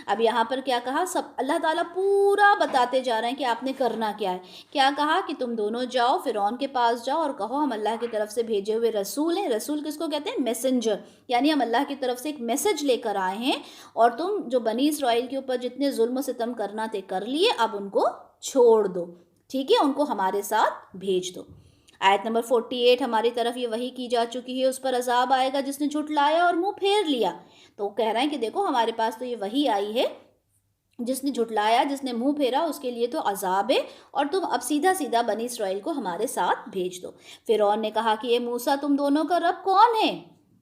اب یہاں پر کیا کہا؟ سب اللہ تعالیٰ پورا بتاتے جا رہے ہیں کہ آپ نے کرنا کیا ہے۔ کیا کہا؟ کہ تم دونوں جاؤ فرعون کے پاس جاؤ اور کہو ہم اللہ کی طرف سے بھیجے ہوئے رسول ہیں۔ رسول کس کو کہتے ہیں؟ میسنجر، یعنی ہم اللہ کی طرف سے ایک میسج لے کر آئے ہیں، اور تم جو بنی اسرائیل کے اوپر جتنے ظلم و ستم کرنا تھے کر لیے، اب ان کو چھوڑ دو، ٹھیک ہے، ان کو ہمارے ساتھ بھیج دو۔ آیت نمبر 48، ہماری طرف یہ وحی کی جا چکی ہے، اس پر عذاب آئے گا جس نے جھٹلایا اور منہ پھیر لیا۔ تو وہ کہہ رہے ہیں کہ دیکھو ہمارے پاس تو یہ وحی آئی ہے، جس نے جھٹلایا، جس نے منہ پھیرا، اس کے لیے تو عذاب ہے، اور تم اب سیدھا سیدھا بنی اسرائیل کو ہمارے ساتھ بھیج دو۔ فرعون نے کہا کہ اے موسیٰ تم دونوں کا رب کون ہے؟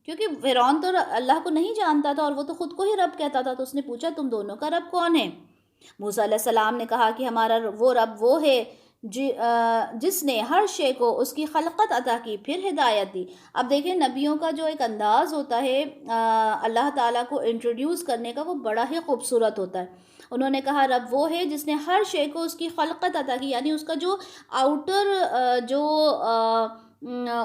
کیونکہ فرعون تو اللہ کو نہیں جانتا تھا، اور وہ تو خود کو ہی رب کہتا تھا، تو اس نے پوچھا تم دونوں کا رب کون ہے؟ موسیٰ علیہ السلام نے کہا کہ ہمارا وہ رب وہ ہے جس نے ہر شے کو اس کی خلقت عطا کی، پھر ہدایت دی۔ اب دیکھیں نبیوں کا جو ایک انداز ہوتا ہے اللہ تعالیٰ کو انٹروڈیوس کرنے کا، وہ بڑا ہی خوبصورت ہوتا ہے۔ انہوں نے کہا رب وہ ہے جس نے ہر شے کو اس کی خلقت عطا کی، یعنی اس کا جو آؤٹر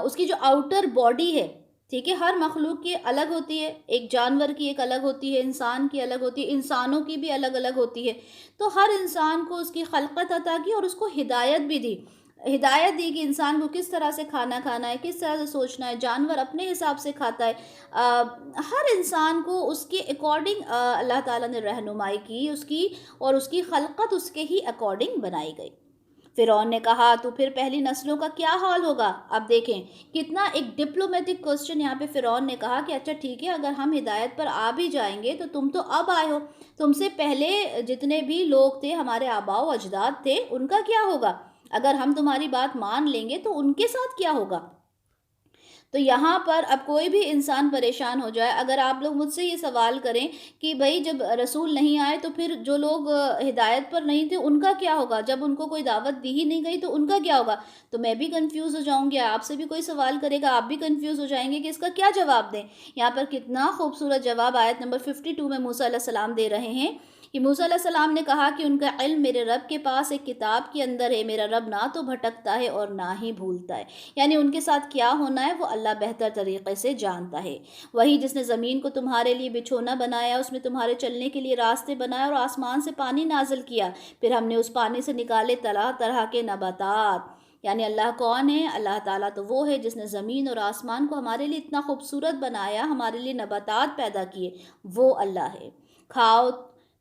اس کی جو آؤٹر باڈی ہے، ٹھیک ہے، ہر مخلوق کی الگ ہوتی ہے، ایک جانور کی ایک الگ ہوتی ہے، انسان کی الگ ہوتی ہے، انسانوں کی بھی الگ الگ ہوتی ہے۔ تو ہر انسان کو اس کی خلقت عطا کی، اور اس کو ہدایت بھی دی، ہدایت دی کہ انسان کو کس طرح سے کھانا کھانا ہے، کس طرح سے سوچنا ہے۔ جانور اپنے حساب سے کھاتا ہے، ہر انسان کو اس کے اکارڈنگ اللہ تعالیٰ نے رہنمائی کی اس کی، اور اس کی خلقت اس کے ہی اکارڈنگ بنائی گئی۔ فرعون نے کہا تو پھر پہلی نسلوں کا کیا حال ہوگا؟ اب دیکھیں کتنا ایک ڈپلومیٹک کوسچن یہاں پہ فرعون نے کہا کہ اچھا ٹھیک ہے، اگر ہم ہدایت پر آ بھی جائیں گے تو تم تو اب آئے ہو، تم سے پہلے جتنے بھی لوگ تھے، ہمارے آباء و اجداد تھے، ان کا کیا ہوگا؟ اگر ہم تمہاری بات مان لیں گے تو ان کے ساتھ کیا ہوگا؟ تو یہاں پر اب کوئی بھی انسان پریشان ہو جائے، اگر آپ لوگ مجھ سے یہ سوال کریں کہ بھائی جب رسول نہیں آئے تو پھر جو لوگ ہدایت پر نہیں تھے ان کا کیا ہوگا، جب ان کو کوئی دعوت دی ہی نہیں گئی تو ان کا کیا ہوگا، تو میں بھی کنفیوز ہو جاؤں گی، آپ سے بھی کوئی سوال کرے گا آپ بھی کنفیوز ہو جائیں گے کہ اس کا کیا جواب دیں۔ یہاں پر کتنا خوبصورت جواب آیت نمبر 52 میں موسیٰ علیہ السلام دے رہے ہیں کہ موسیٰ علیہ السلام نے کہا کہ ان کا علم میرے رب کے پاس ایک کتاب کے اندر ہے، میرا رب نہ تو بھٹکتا ہے اور نہ ہی بھولتا ہے، یعنی ان کے ساتھ کیا ہونا ہے وہ اللہ بہتر طریقے سے جانتا ہے۔ وہی جس نے زمین کو تمہارے لیے بچھونا بنایا، اس میں تمہارے چلنے کے لیے راستے بنائے اور آسمان سے پانی نازل کیا، پھر ہم نے اس پانی سے نکالے طرح طرح کے نباتات۔ یعنی اللہ کون ہے؟ اللہ تعالیٰ تو وہ ہے جس نے زمین اور آسمان کو ہمارے لیے اتنا خوبصورت بنایا، ہمارے لیے نباتات پیدا کیے، وہ اللہ ہے۔ کھاؤ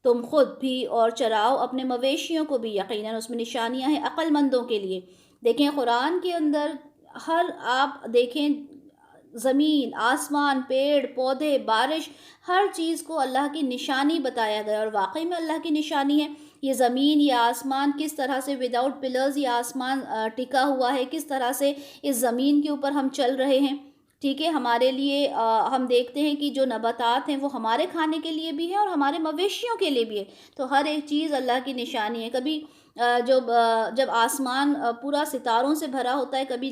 تم خود بھی اور چراؤ اپنے مویشیوں کو بھی، یقیناً اس میں نشانیاں ہیں عقل مندوں کے لیے۔ دیکھیں قرآن کے اندر آپ دیکھیں زمین، آسمان، پیڑ، پودے، بارش، ہر چیز کو اللہ کی نشانی بتایا گیا، اور واقعی میں اللہ کی نشانی ہے۔ یہ زمین، یہ آسمان کس طرح سے وداؤٹ پلرز یہ آسمان ٹکا ہوا ہے، کس طرح سے اس زمین کے اوپر ہم چل رہے ہیں، ٹھیک ہے۔ ہمارے لیے ہم دیکھتے ہیں کہ جو نباتات ہیں وہ ہمارے کھانے کے لیے بھی ہیں اور ہمارے مویشیوں کے لیے بھی ہے، تو ہر ایک چیز اللہ کی نشانی ہے۔ کبھی جب آسمان پورا ستاروں سے بھرا ہوتا ہے، کبھی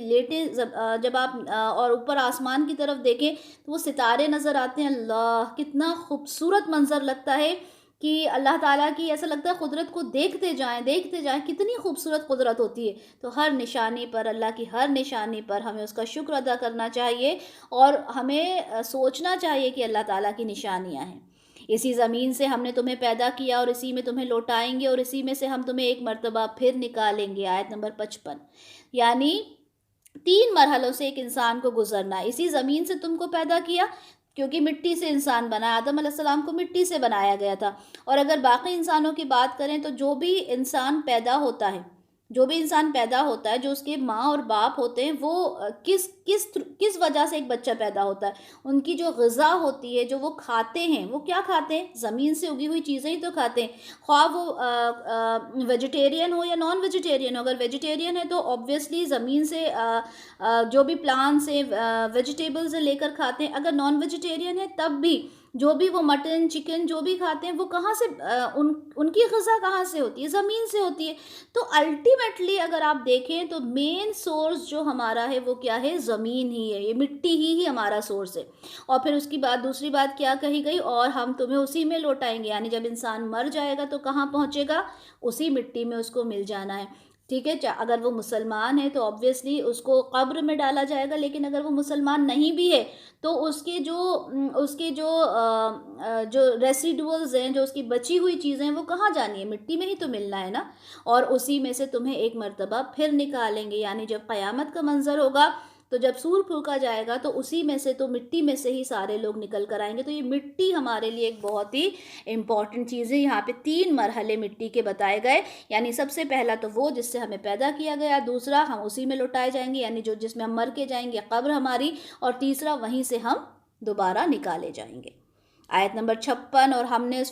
جب آپ اور اوپر آسمان کی طرف دیکھیں تو وہ ستارے نظر آتے ہیں، اللہ کتنا خوبصورت منظر لگتا ہے کہ اللہ تعالیٰ کی ایسا لگتا ہے قدرت کو دیکھتے جائیں، کتنی خوبصورت قدرت ہوتی ہے۔ تو ہر نشانی پر، اللہ کی ہر نشانی پر ہمیں اس کا شکر ادا کرنا چاہیے اور ہمیں سوچنا چاہیے کہ اللہ تعالیٰ کی نشانیاں ہیں۔ اسی زمین سے ہم نے تمہیں پیدا کیا اور اسی میں تمہیں لوٹائیں گے اور اسی میں سے ہم تمہیں ایک مرتبہ پھر نکالیں گے، آیت نمبر 55۔ یعنی 3 مرحلوں سے ایک انسان کو گزرنا ہے۔ اسی زمین سے تم کو پیدا کیا، کیونکہ مٹی سے انسان بنا، آدم علیہ السلام کو مٹی سے بنایا گیا تھا، اور اگر باقی انسانوں کی بات کریں تو جو بھی انسان پیدا ہوتا ہے، جو اس کے ماں اور باپ ہوتے ہیں، وہ کس وجہ سے ایک بچہ پیدا ہوتا ہے، ان کی جو غذا ہوتی ہے، جو وہ کھاتے ہیں، وہ کیا کھاتے ہیں؟ زمین سے اگی ہوئی چیزیں ہی تو کھاتے ہیں، خواہ وہ ویجیٹیرین ہو یا نان ویجیٹیرین ہو۔ اگر ویجیٹیرین ہے تو آبویسلی زمین سے جو بھی پلانٹس ہیں، ویجیٹیبلز لے کر کھاتے ہیں۔ اگر نان ویجیٹیرین ہے تب بھی جو بھی وہ مٹن، چکن جو بھی کھاتے ہیں، وہ کہاں سے ان کی غذا کہاں سے ہوتی ہے؟ زمین سے ہوتی ہے۔ تو الٹیمیٹلی اگر آپ دیکھیں تو مین سورس جو ہمارا ہے وہ کیا ہے؟ زمین ہی ہے، یہ مٹی ہی ہمارا سورس ہے۔ اور پھر اس کی بعد دوسری بات کیا کہی گئی؟ اور ہم تمہیں اسی میں لوٹائیں گے، یعنی جب انسان مر جائے گا تو کہاں پہنچے گا؟ اسی مٹی میں اس کو مل جانا ہے، ٹھیک ہے۔ اگر وہ مسلمان ہے تو آبویسلی اس کو قبر میں ڈالا جائے گا، لیکن اگر وہ مسلمان نہیں بھی ہے تو اس کے جو ریسیڈولز ہیں، جو اس کی بچی ہوئی چیزیں ہیں، وہ کہاں جانی ہے؟ مٹی میں ہی تو ملنا ہے نا۔ اور اسی میں سے تمہیں ایک مرتبہ پھر نکالیں گے، یعنی جب قیامت کا منظر ہوگا تو جب سور پھونکا جائے گا تو اسی میں سے، تو مٹی میں سے ہی سارے لوگ نکل کر آئیں گے۔ تو یہ مٹی ہمارے لیے ایک بہت ہی امپورٹنٹ چیز ہے۔ یہاں پہ 3 مرحلے مٹی کے بتائے گئے، یعنی سب سے پہلا تو وہ جس سے ہمیں پیدا کیا گیا، دوسرا ہم اسی میں لوٹائے جائیں گے، یعنی جس میں ہم مر کے جائیں گے، قبر ہماری، اور تیسرا وہیں سے ہم دوبارہ نکالے جائیں گے۔ آیت نمبر 56۔ اور ہم نے اس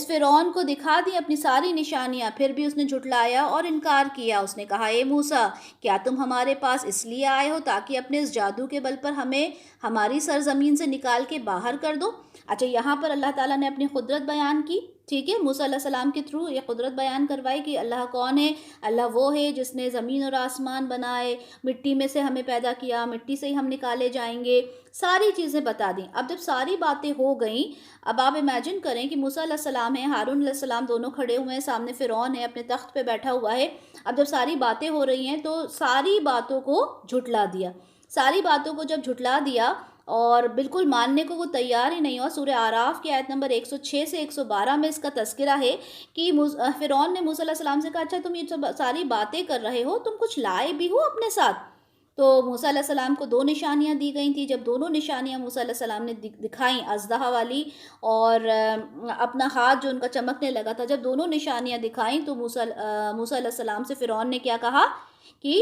فرعون کو دکھا دی اپنی ساری نشانیاں، پھر بھی اس نے جھٹلایا اور انکار کیا۔ اس نے کہا، اے موسیٰ، کیا تم ہمارے پاس اس لیے آئے ہو تاکہ اپنے اس جادو کے بل پر ہمیں ہماری سرزمین سے نکال کے باہر کر دو؟ اچھا، یہاں پر اللہ تعالیٰ نے اپنی قدرت بیان کی، ٹھیک ہے، موسیٰ علیہ السلام کے تھرو یہ قدرت بیان کروائی کہ اللہ کون ہے۔ اللہ وہ ہے جس نے زمین اور آسمان بنائے، مٹی میں سے ہمیں پیدا کیا، مٹی سے ہی ہم نکالے جائیں گے، ساری چیزیں بتا دیں۔ اب جب ساری باتیں ہو گئیں، اب آپ امیجن کریں کہ موسیٰ علیہ السلام ہیں، ہارون علیہ السلام دونوں کھڑے ہوئے ہیں، سامنے فرعون ہے اپنے تخت پہ بیٹھا ہوا ہے۔ اب جب ساری باتیں ہو رہی ہیں تو ساری باتوں کو جھٹلا دیا، ساری باتوں کو جب جھٹلا دیا اور بالکل ماننے کو وہ تیار ہی نہیں ہوا۔ سورہ اعراف کی آیت نمبر 106 سے 112 میں اس کا تذکرہ ہے کہ فرعون نے موسیٰ علیہ السلام سے کہا، اچھا تم یہ ساری باتیں کر رہے ہو، تم کچھ لائے بھی ہو اپنے ساتھ؟ تو موسیٰ علیہ السلام کو 2 نشانیاں دی گئی تھیں۔ جب دونوں نشانیاں موسیٰ علیہ السلام نے دکھائیں، اژدہا والی اور اپنا ہاتھ جو ان کا چمکنے لگا تھا، جب دونوں نشانیاں دکھائیں تو موسیٰ علیہ السلام سے فرعون نے کیا کہا کہ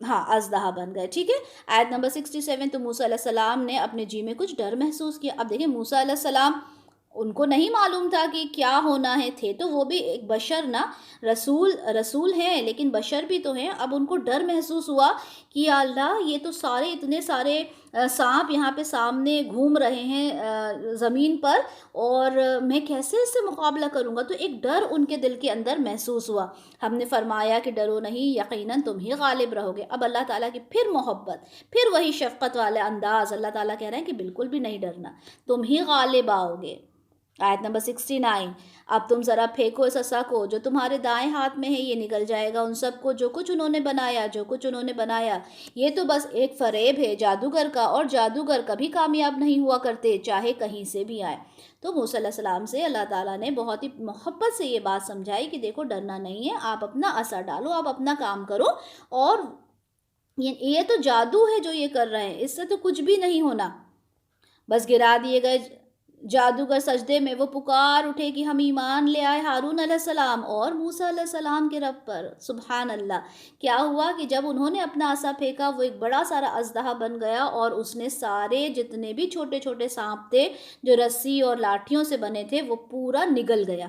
ہاں اژدہا بن گئے. ٹھیک ہے. آیت نمبر 67 تو موسیٰ علیہ السلام نے اپنے جی میں کچھ ڈر محسوس کیا. اب دیکھیں موسیٰ علیہ السلام ان کو نہیں معلوم تھا کہ کیا ہونا ہے، تھے تو وہ بھی ایک بشر نا، رسول ہیں لیکن بشر بھی تو ہیں. اب ان کو ڈر محسوس ہوا کہ یا اللہ یہ تو اتنے سارے سانپ یہاں پہ سامنے گھوم رہے ہیں زمین پر، اور میں کیسے اس سے مقابلہ کروں گا. تو ایک ڈر ان کے دل کے اندر محسوس ہوا. ہم نے فرمایا کہ ڈرو نہیں، یقیناً تم ہی غالب رہو گے. اب اللہ تعالیٰ کی پھر محبت، پھر وہی شفقت والا انداز. اللہ تعالیٰ کہہ رہے ہیں کہ بالکل بھی نہیں ڈرنا، تم ہی غالب آؤ گے. آیت نمبر 69 اب تم ذرا پھینکو اس عصا کو جو تمہارے دائیں ہاتھ میں ہے، یہ نگل جائے گا ان سب کو جو کچھ انہوں نے بنایا. یہ تو بس ایک فریب ہے جادوگر کا، اور جادوگر کبھی کامیاب نہیں ہوا کرتے چاہے کہیں سے بھی آئے. تو موسیٰ علیہ السلام سے اللہ تعالیٰ نے بہت ہی محبت سے یہ بات سمجھائی کہ دیکھو ڈرنا نہیں ہے، آپ اپنا عصا ڈالو، آپ اپنا کام کرو، اور یہ تو جادو ہے جو یہ کر رہے ہیں، اس سے تو کچھ بھی نہیں ہونا. بس گرا دیے گئے جادوگر سجدے میں. وہ پکار اٹھے کہ ہم ایمان لے آئے ہارون علیہ السلام اور موسیٰ علیہ السلام کے رب پر. سبحان اللہ. کیا ہوا کہ جب انہوں نے اپنا عصا پھینکا وہ ایک بڑا سارا اژدہا بن گیا، اور اس نے سارے جتنے بھی چھوٹے چھوٹے سانپ تھے جو رسی اور لاٹھیوں سے بنے تھے وہ پورا نگل گیا.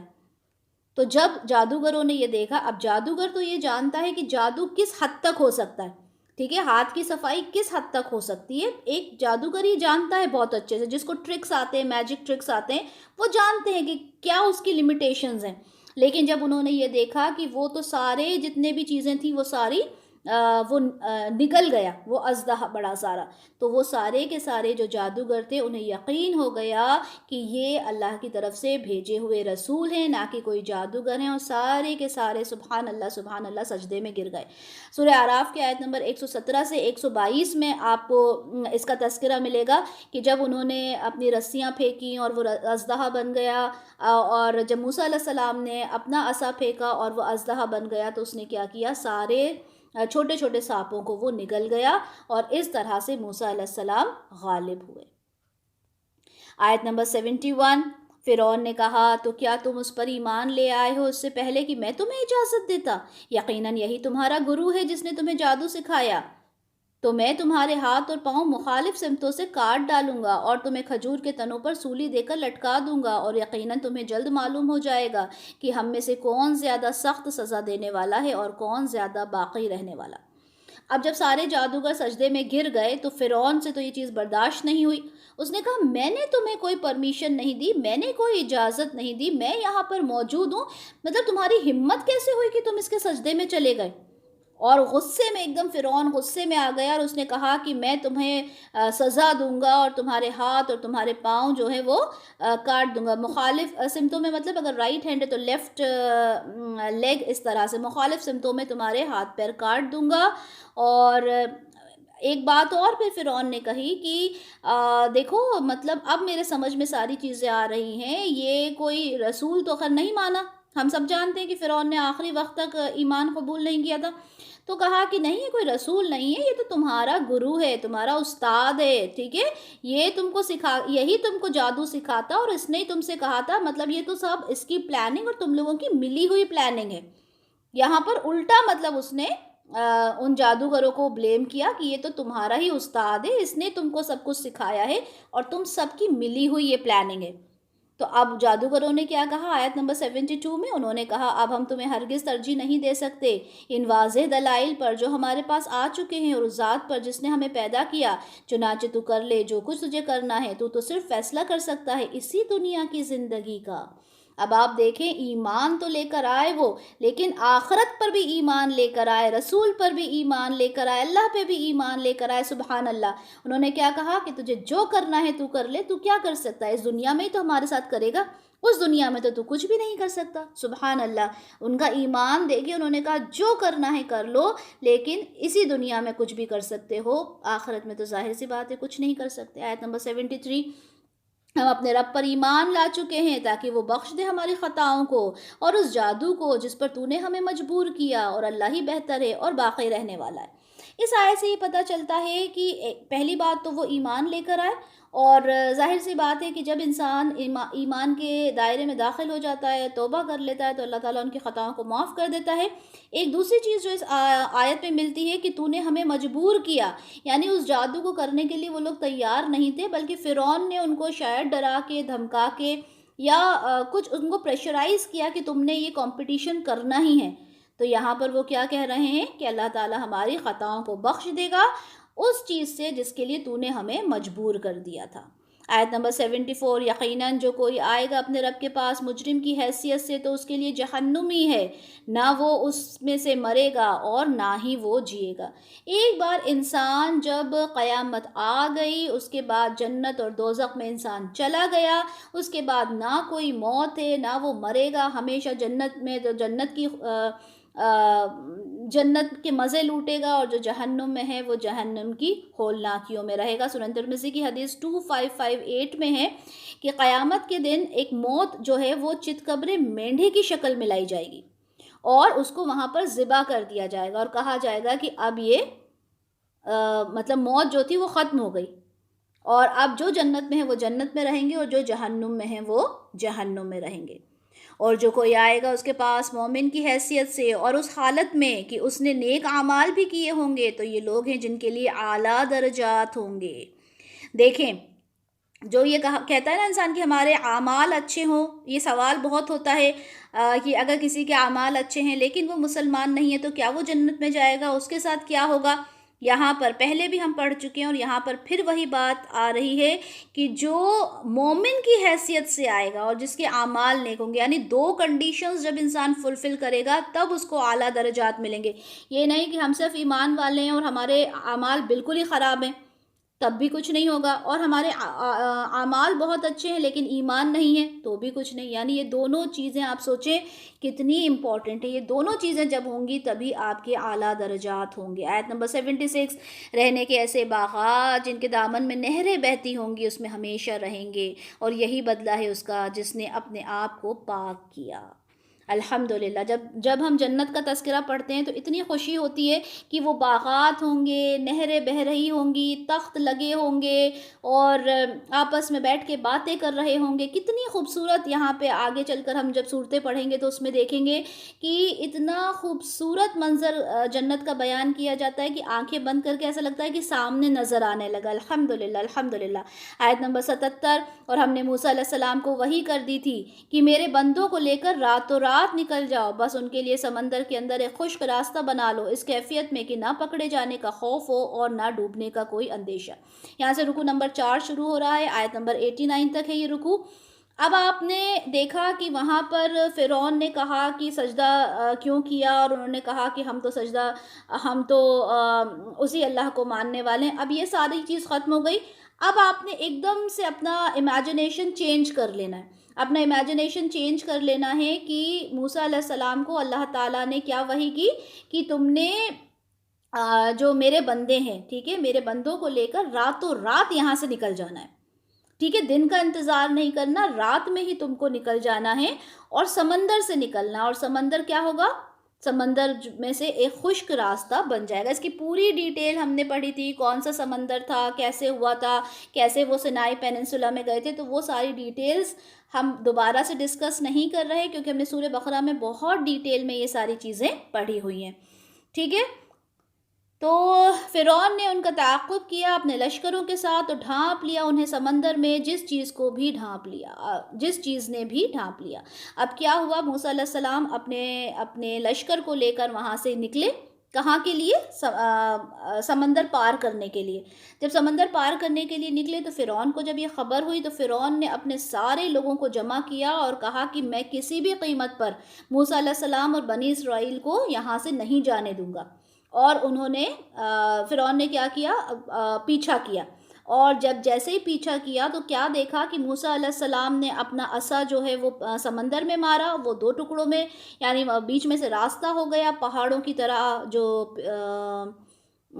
تو جب جادوگروں نے یہ دیکھا، اب جادوگر تو یہ جانتا ہے کہ جادو کس حد تک ہو سکتا ہے. ٹھیک ہے. ہاتھ کی صفائی کس حد تک ہو سکتی ہے، ایک جادوگر ہی جانتا ہے بہت اچھے سے. جس کو ٹرکس آتے ہیں، میجک ٹرکس آتے ہیں، وہ جانتے ہیں کہ کیا اس کی لمیٹیشنز ہیں. لیکن جب انہوں نے یہ دیکھا کہ وہ تو سارے جتنے بھی چیزیں تھیں وہ ساری وہ نکل گیا، وہ اژدہا بڑا سارا، تو وہ سارے کے سارے جو جادوگر تھے انہیں یقین ہو گیا کہ یہ اللہ کی طرف سے بھیجے ہوئے رسول ہیں، نہ کہ کوئی جادوگر ہیں، اور سارے کے سارے سبحان اللہ سجدے میں گر گئے. سورہ اعراف کی آیت نمبر 117 سے 122 میں آپ کو اس کا تذکرہ ملے گا کہ جب انہوں نے اپنی رسیاں پھینکی اور وہ اژدہا بن گیا، اور جب موسیٰ علیہ السلام نے اپنا عصا پھینکا اور وہ اژدہا بن گیا، تو اس نے کیا کیا، سارے چھوٹے چھوٹے سانپوں کو وہ نگل گیا، اور اس طرح سے موسیٰ علیہ السلام غالب ہوئے. آیت نمبر 71 فرعون نے کہا تو کیا تم اس پر ایمان لے آئے ہو اس سے پہلے کہ میں تمہیں اجازت دیتا؟ یقیناً یہی تمہارا گرو ہے جس نے تمہیں جادو سکھایا. تو میں تمہارے ہاتھ اور پاؤں مخالف سمتوں سے کاٹ ڈالوں گا، اور تمہیں کھجور کے تنوں پر سولی دے کر لٹکا دوں گا، اور یقیناً تمہیں جلد معلوم ہو جائے گا کہ ہم میں سے کون زیادہ سخت سزا دینے والا ہے اور کون زیادہ باقی رہنے والا. اب جب سارے جادوگر سجدے میں گر گئے تو فرعون سے تو یہ چیز برداشت نہیں ہوئی. اس نے کہا میں نے تمہیں کوئی پرمیشن نہیں دی، میں نے کوئی اجازت نہیں دی، میں یہاں پر موجود ہوں، مطلب تمہاری ہمت کیسے ہوئی کہ تم اس کے سجدے میں چلے گئے؟ اور غصے میں ایک دم فرعون غصے میں آ گیا، اور اس نے کہا کہ میں تمہیں سزا دوں گا، اور تمہارے ہاتھ اور تمہارے پاؤں جو ہے وہ کاٹ دوں گا. مخالف سمتوں میں، مطلب اگر رائٹ ہینڈ ہے تو لیفٹ لیگ، اس طرح سے مخالف سمتوں میں تمہارے ہاتھ پیر کاٹ دوں گا. اور ایک بات اور پھر فرعون نے کہی کہ دیکھو مطلب اب میرے سمجھ میں ساری چیزیں آ رہی ہیں، یہ کوئی رسول تو خیر نہیں مانا. ہم سب جانتے ہیں کہ فرعون نے آخری وقت تک ایمان قبول نہیں کیا تھا. تو کہا کہ نہیں، یہ کوئی رسول نہیں ہے، یہ تو تمہارا گرو ہے، تمہارا استاد ہے. ٹھیک ہے. یہ تم کو یہی تم کو جادو سکھاتا، اور اس نے ہی تم سے کہا تھا. مطلب یہ تو سب اس کی پلاننگ اور تم لوگوں کی ملی ہوئی پلاننگ ہے. یہاں پر الٹا مطلب اس نے ان جادوگروں کو بلیم کیا کہ یہ تو تمہارا ہی استاد ہے، اس نے تم کو سب کچھ سکھایا ہے، اور تم سب کی ملی ہوئی یہ پلاننگ ہے. تو اب جادوگروں نے کیا کہا؟ آیت نمبر 72 میں انہوں نے کہا اب ہم تمہیں ہرگز ترجیح نہیں دے سکتے ان واضح دلائل پر جو ہمارے پاس آ چکے ہیں، اور اس ذات پر جس نے ہمیں پیدا کیا. چنانچہ تو کر لے جو کچھ تجھے کرنا ہے، تو صرف فیصلہ کر سکتا ہے اسی دنیا کی زندگی کا. اب آپ دیکھیں، ایمان تو لے کر آئے وہ، لیکن آخرت پر بھی ایمان لے کر آئے، رسول پر بھی ایمان لے کر آئے، اللہ پہ بھی ایمان لے کر آئے. سبحان اللہ. انہوں نے کیا کہا کہ تجھے جو کرنا ہے تو کر لے، تو کیا کر سکتا ہے اس دنیا میں ہی تو ہمارے ساتھ کرے گا، اس دنیا میں تو کچھ بھی نہیں کر سکتا. سبحان اللہ. ان کا ایمان دیکھیں، انہوں نے کہا جو کرنا ہے کر لو، لیکن اسی دنیا میں کچھ بھی کر سکتے ہو، آخرت میں تو ظاہر سی بات ہے کچھ نہیں کر سکتے. آیت نمبر 73 ہم اپنے رب پر ایمان لا چکے ہیں تاکہ وہ بخش دے ہماری خطاؤں کو اور اس جادو کو جس پر تو نے ہمیں مجبور کیا، اور اللہ ہی بہتر ہے اور باقی رہنے والا ہے. اس آیت سے یہ پتہ چلتا ہے کہ پہلی بات تو وہ ایمان لے کر آئے، اور ظاہر سی بات ہے کہ جب انسان ایمان کے دائرے میں داخل ہو جاتا ہے، توبہ کر لیتا ہے، تو اللہ تعالیٰ ان کی خطاؤں کو معاف کر دیتا ہے۔ ایک دوسری چیز جو اس آیت میں ملتی ہے کہ تو نے ہمیں مجبور کیا، یعنی اس جادو کو کرنے کے لیے وہ لوگ تیار نہیں تھے، بلکہ فرعون نے ان کو شاید ڈرا کے دھمکا کے یا کچھ ان کو پریشرائز کیا کہ تم نے یہ کمپٹیشن کرنا ہی ہے۔ تو یہاں پر وہ کیا کہہ رہے ہیں کہ اللہ تعالیٰ ہماری خطاؤں کو بخش دے گا اس چیز سے جس کے لیے تو نے ہمیں مجبور کر دیا تھا۔ آیت نمبر 74، یقیناً جو کوئی آئے گا اپنے رب کے پاس مجرم کی حیثیت سے تو اس کے لیے جہنم ہی ہے، نہ وہ اس میں سے مرے گا اور نہ ہی وہ جیے گا۔ ایک بار انسان جب قیامت آ گئی، اس کے بعد جنت اور دوزخ میں انسان چلا گیا، اس کے بعد نہ کوئی موت ہے نہ وہ مرے گا، ہمیشہ جنت میں جو جنت کے مزے لوٹے گا، اور جو جہنم میں ہے وہ جہنم کی ہولناکیوں میں رہے گا۔ سنن ترمذی کی حدیث 2558 میں ہے کہ قیامت کے دن ایک موت جو ہے وہ چتکبرے مینڈھے کی شکل میں لائی جائے گی، اور اس کو وہاں پر ذبح کر دیا جائے گا، اور کہا جائے گا کہ اب یہ مطلب موت جو تھی وہ ختم ہو گئی، اور اب جو جنت میں ہے وہ جنت میں رہیں گے، اور جو جہنم میں ہے وہ جہنم میں رہیں گے۔ اور جو کوئی آئے گا اس کے پاس مومن کی حیثیت سے اور اس حالت میں کہ اس نے نیک اعمال بھی کیے ہوں گے، تو یہ لوگ ہیں جن کے لیے اعلیٰ درجات ہوں گے۔ دیکھیں، جو یہ کہتا ہے نا انسان کہ ہمارے اعمال اچھے ہوں، یہ سوال بہت ہوتا ہے کہ اگر کسی کے اعمال اچھے ہیں لیکن وہ مسلمان نہیں ہے تو کیا وہ جنت میں جائے گا؟ اس کے ساتھ کیا ہوگا؟ یہاں پر پہلے بھی ہم پڑھ چکے ہیں، اور یہاں پر پھر وہی بات آ رہی ہے کہ جو مومن کی حیثیت سے آئے گا اور جس کے اعمال نیک ہوں گے، یعنی دو کنڈیشنز جب انسان فلفل کرے گا تب اس کو اعلیٰ درجات ملیں گے۔ یہ نہیں کہ ہم صرف ایمان والے ہیں اور ہمارے اعمال بالکل ہی خراب ہیں، تب بھی کچھ نہیں ہوگا، اور ہمارے اعمال بہت اچھے ہیں لیکن ایمان نہیں ہے تو بھی کچھ نہیں۔ یعنی یہ دونوں چیزیں آپ سوچیں کتنی امپورٹنٹ ہے، یہ دونوں چیزیں جب ہوں گی تبھی آپ کے اعلیٰ درجات ہوں گے۔ آیت نمبر 76، رہنے کے ایسے باغات جن کے دامن میں نہریں بہتی ہوں گی، اس میں ہمیشہ رہیں گے، اور یہی بدلہ ہے اس کا جس نے اپنے آپ کو پاک کیا۔ الحمدللہ، جب ہم جنت کا تذکرہ پڑھتے ہیں تو اتنی خوشی ہوتی ہے کہ وہ باغات ہوں گے، نہریں بہہ رہی ہوں گی، تخت لگے ہوں گے، اور آپس میں بیٹھ کے باتیں کر رہے ہوں گے۔ کتنی خوبصورت، یہاں پہ آگے چل کر ہم جب صورتیں پڑھیں گے تو اس میں دیکھیں گے کہ اتنا خوبصورت منظر جنت کا بیان کیا جاتا ہے کہ آنکھیں بند کر کے ایسا لگتا ہے کہ سامنے نظر آنے لگا۔ الحمدللہ الحمدللہ۔ آیت نمبر 77، اور ہم نے موسیٰ علیہ السلام کو وحی کر دی تھی کہ میرے بندوں کو لے کر راتوں رات نکل جاؤ، بس ان کے لیے سمندر کے اندر ایک خشک راستہ بنا لو، اس کیفیت میں کہ نہ پکڑے جانے کا خوف ہو اور نہ ڈوبنے کا کوئی اندیشہ۔ یہاں سے رکوع نمبر 4 شروع ہو رہا ہے، آیت نمبر 89 تک ہے یہ رکوع۔ اب آپ نے دیکھا کہ وہاں پر فرعون نے کہا کہ سجدہ کیوں کیا، اور انہوں نے کہا کہ ہم تو اسی اللہ کو ماننے والے ہیں۔ اب یہ ساری چیز ختم ہو گئی، اب آپ نے ایک دم سے اپنا امیجنیشن چینج کر لینا ہے، اپنا امیجنیشن چینج کر لینا ہے کہ موسیٰ علیہ السلام کو اللہ تعالیٰ نے کیا وحی کی کہ تم نے جو میرے بندے ہیں، ٹھیک ہے، میرے بندوں کو لے کر راتوں رات یہاں سے نکل جانا ہے، ٹھیک ہے، دن کا انتظار نہیں کرنا، رات میں ہی تم کو نکل جانا ہے، اور سمندر سے نکلنا، اور سمندر کیا ہوگا؟ سمندر میں سے ایک خشک راستہ بن جائے گا۔ اس کی پوری ڈیٹیل ہم نے پڑھی تھی، کون سا سمندر تھا، کیسے ہوا تھا، کیسے وہ سینائی پیننسولا میں گئے تھے، تو وہ ساری ڈیٹیلز ہم دوبارہ سے ڈسکس نہیں کر رہے کیونکہ ہم نے سورہ بقرہ میں بہت ڈیٹیل میں یہ ساری چیزیں پڑھی ہوئی ہیں، ٹھیک ہے۔ تو فرعون نے ان کا تعاقب کیا اپنے لشکروں کے ساتھ، اور ڈھانپ لیا انہیں سمندر میں، جس چیز نے بھی ڈھانپ لیا۔ اب کیا ہوا؟ موسیٰ علیہ السلام اپنے لشکر کو لے کر وہاں سے نکلے، کہاں کے لیے؟ سمندر پار کرنے کے لیے۔ جب سمندر پار کرنے کے لیے نکلے تو فرعون کو جب یہ خبر ہوئی تو فرعون نے اپنے سارے لوگوں کو جمع کیا اور کہا کہ میں کسی بھی قیمت پر موسیٰ علیہ السلام اور بنی اسرائیل کو یہاں سے نہیں جانے دوں گا۔ اور انہوں نے فرعون نے کیا کیا؟ پیچھا کیا، اور جب جیسے ہی پیچھا کیا تو کیا دیکھا کہ موسیٰ علیہ السلام نے اپنا عصا جو ہے وہ سمندر میں مارا، وہ 2 ٹکڑوں میں، یعنی بیچ میں سے راستہ ہو گیا، پہاڑوں کی طرح جو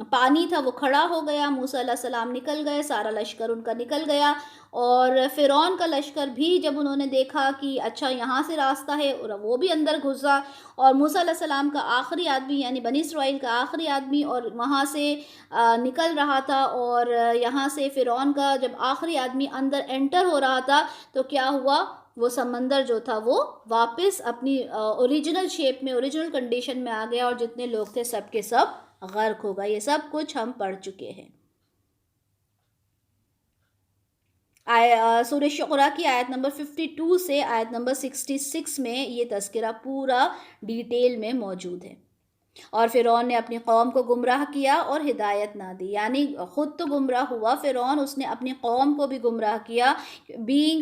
پانی تھا وہ کھڑا ہو گیا، موسیٰ علیہ السلام نکل گئے، سارا لشکر ان کا نکل گیا، اور فرعون کا لشکر بھی جب انہوں نے دیکھا کہ اچھا یہاں سے راستہ ہے، اور وہ بھی اندر گھسا، اور موسیٰ علیہ السلام کا آخری آدمی یعنی بنی اسرائیل کا آخری آدمی اور وہاں سے نکل رہا تھا، اور یہاں سے فرعون کا جب آخری آدمی اندر انٹر ہو رہا تھا تو کیا ہوا، وہ سمندر جو تھا وہ واپس اپنی اوریجنل شیپ میں، اوریجنل کنڈیشن میں آ گیا، اور جتنے لوگ تھے سب کے سب غرق ہوگا۔ یہ سب کچھ ہم پڑھ چکے ہیں۔ سورہ شعراء کی آیت نمبر 52 سے آیت نمبر 66 میں یہ تذکرہ پورا ڈیٹیل میں موجود ہے۔ اور فرعون نے اپنی قوم کو گمراہ کیا اور ہدایت نہ دی، یعنی خود تو گمراہ ہوا فرعون، اس نے اپنی قوم کو بھی گمراہ کیا۔ Being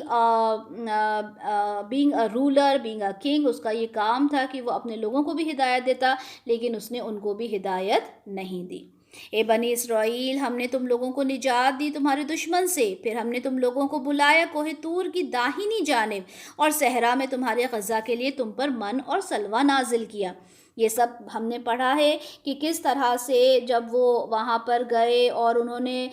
a ruler, being a king, اس کا یہ کام تھا کہ وہ اپنے لوگوں کو بھی ہدایت دیتا، لیکن اس نے ان کو بھی ہدایت نہیں دی۔ اے بنی اسرائیل، ہم نے تم لوگوں کو نجات دی تمہارے دشمن سے، پھر ہم نے تم لوگوں کو بلایا کوہ طور کی داہنی جانب، اور صحرا میں تمہارے غذا کے لیے تم پر من اور سلوہ نازل کیا۔ یہ سب ہم نے پڑھا ہے کہ کس طرح سے جب وہ وہاں پر گئے اور انہوں نے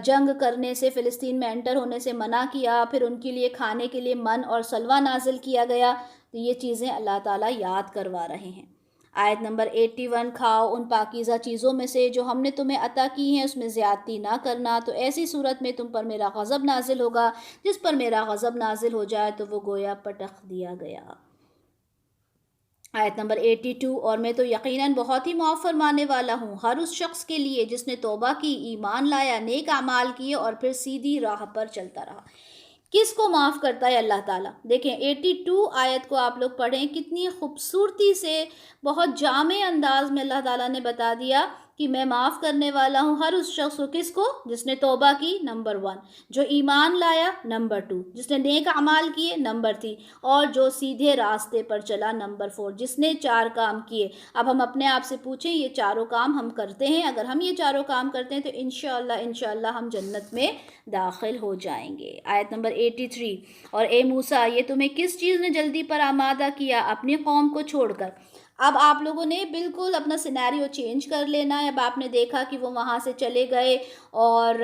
جنگ کرنے سے، فلسطین میں انٹر ہونے سے منع کیا، پھر ان کے لیے کھانے کے لیے من اور سلوہ نازل کیا گیا، تو یہ چیزیں اللہ تعالیٰ یاد کروا رہے ہیں۔ آیت نمبر 81، کھاؤ ان پاکیزہ چیزوں میں سے جو ہم نے تمہیں عطا کی ہیں، اس میں زیادتی نہ کرنا، تو ایسی صورت میں تم پر میرا غضب نازل ہوگا، جس پر میرا غضب نازل ہو جائے تو وہ گویا پٹخ دیا گیا۔ آیت نمبر 82، اور میں تو یقیناً بہت ہی معاف فرمانے والا ہوں ہر اس شخص کے لیے جس نے توبہ کی، ایمان لایا، نیک اعمال کیے اور پھر سیدھی راہ پر چلتا رہا۔ کس کو معاف کرتا ہے اللہ تعالیٰ؟ دیکھیں 82 آیت کو آپ لوگ پڑھیں، کتنی خوبصورتی سے بہت جامع انداز میں اللہ تعالیٰ نے بتا دیا کہ میں معاف کرنے والا ہوں ہر اس شخص کو، کس کو؟ جس نے توبہ کی، نمبر 1، جو ایمان لایا، نمبر 2، جس نے نیک اعمال کیے، نمبر 3، اور جو سیدھے راستے پر چلا، نمبر 4، جس نے 4 کام کیے۔ اب ہم اپنے آپ سے پوچھیں یہ چاروں کام ہم کرتے ہیں؟ اگر ہم یہ چاروں کام کرتے ہیں تو انشاءاللہ ہم جنت میں داخل ہو جائیں گے۔ آیت نمبر 83، اور اے موسیٰ، یہ تمہیں کس چیز نے جلدی پر آمادہ کیا اپنی قوم کو چھوڑ کر؟ اب آپ لوگوں نے بالکل اپنا سینیریو چینج کر لینا ہے۔ اب آپ نے دیکھا کہ وہ وہاں سے چلے گئے اور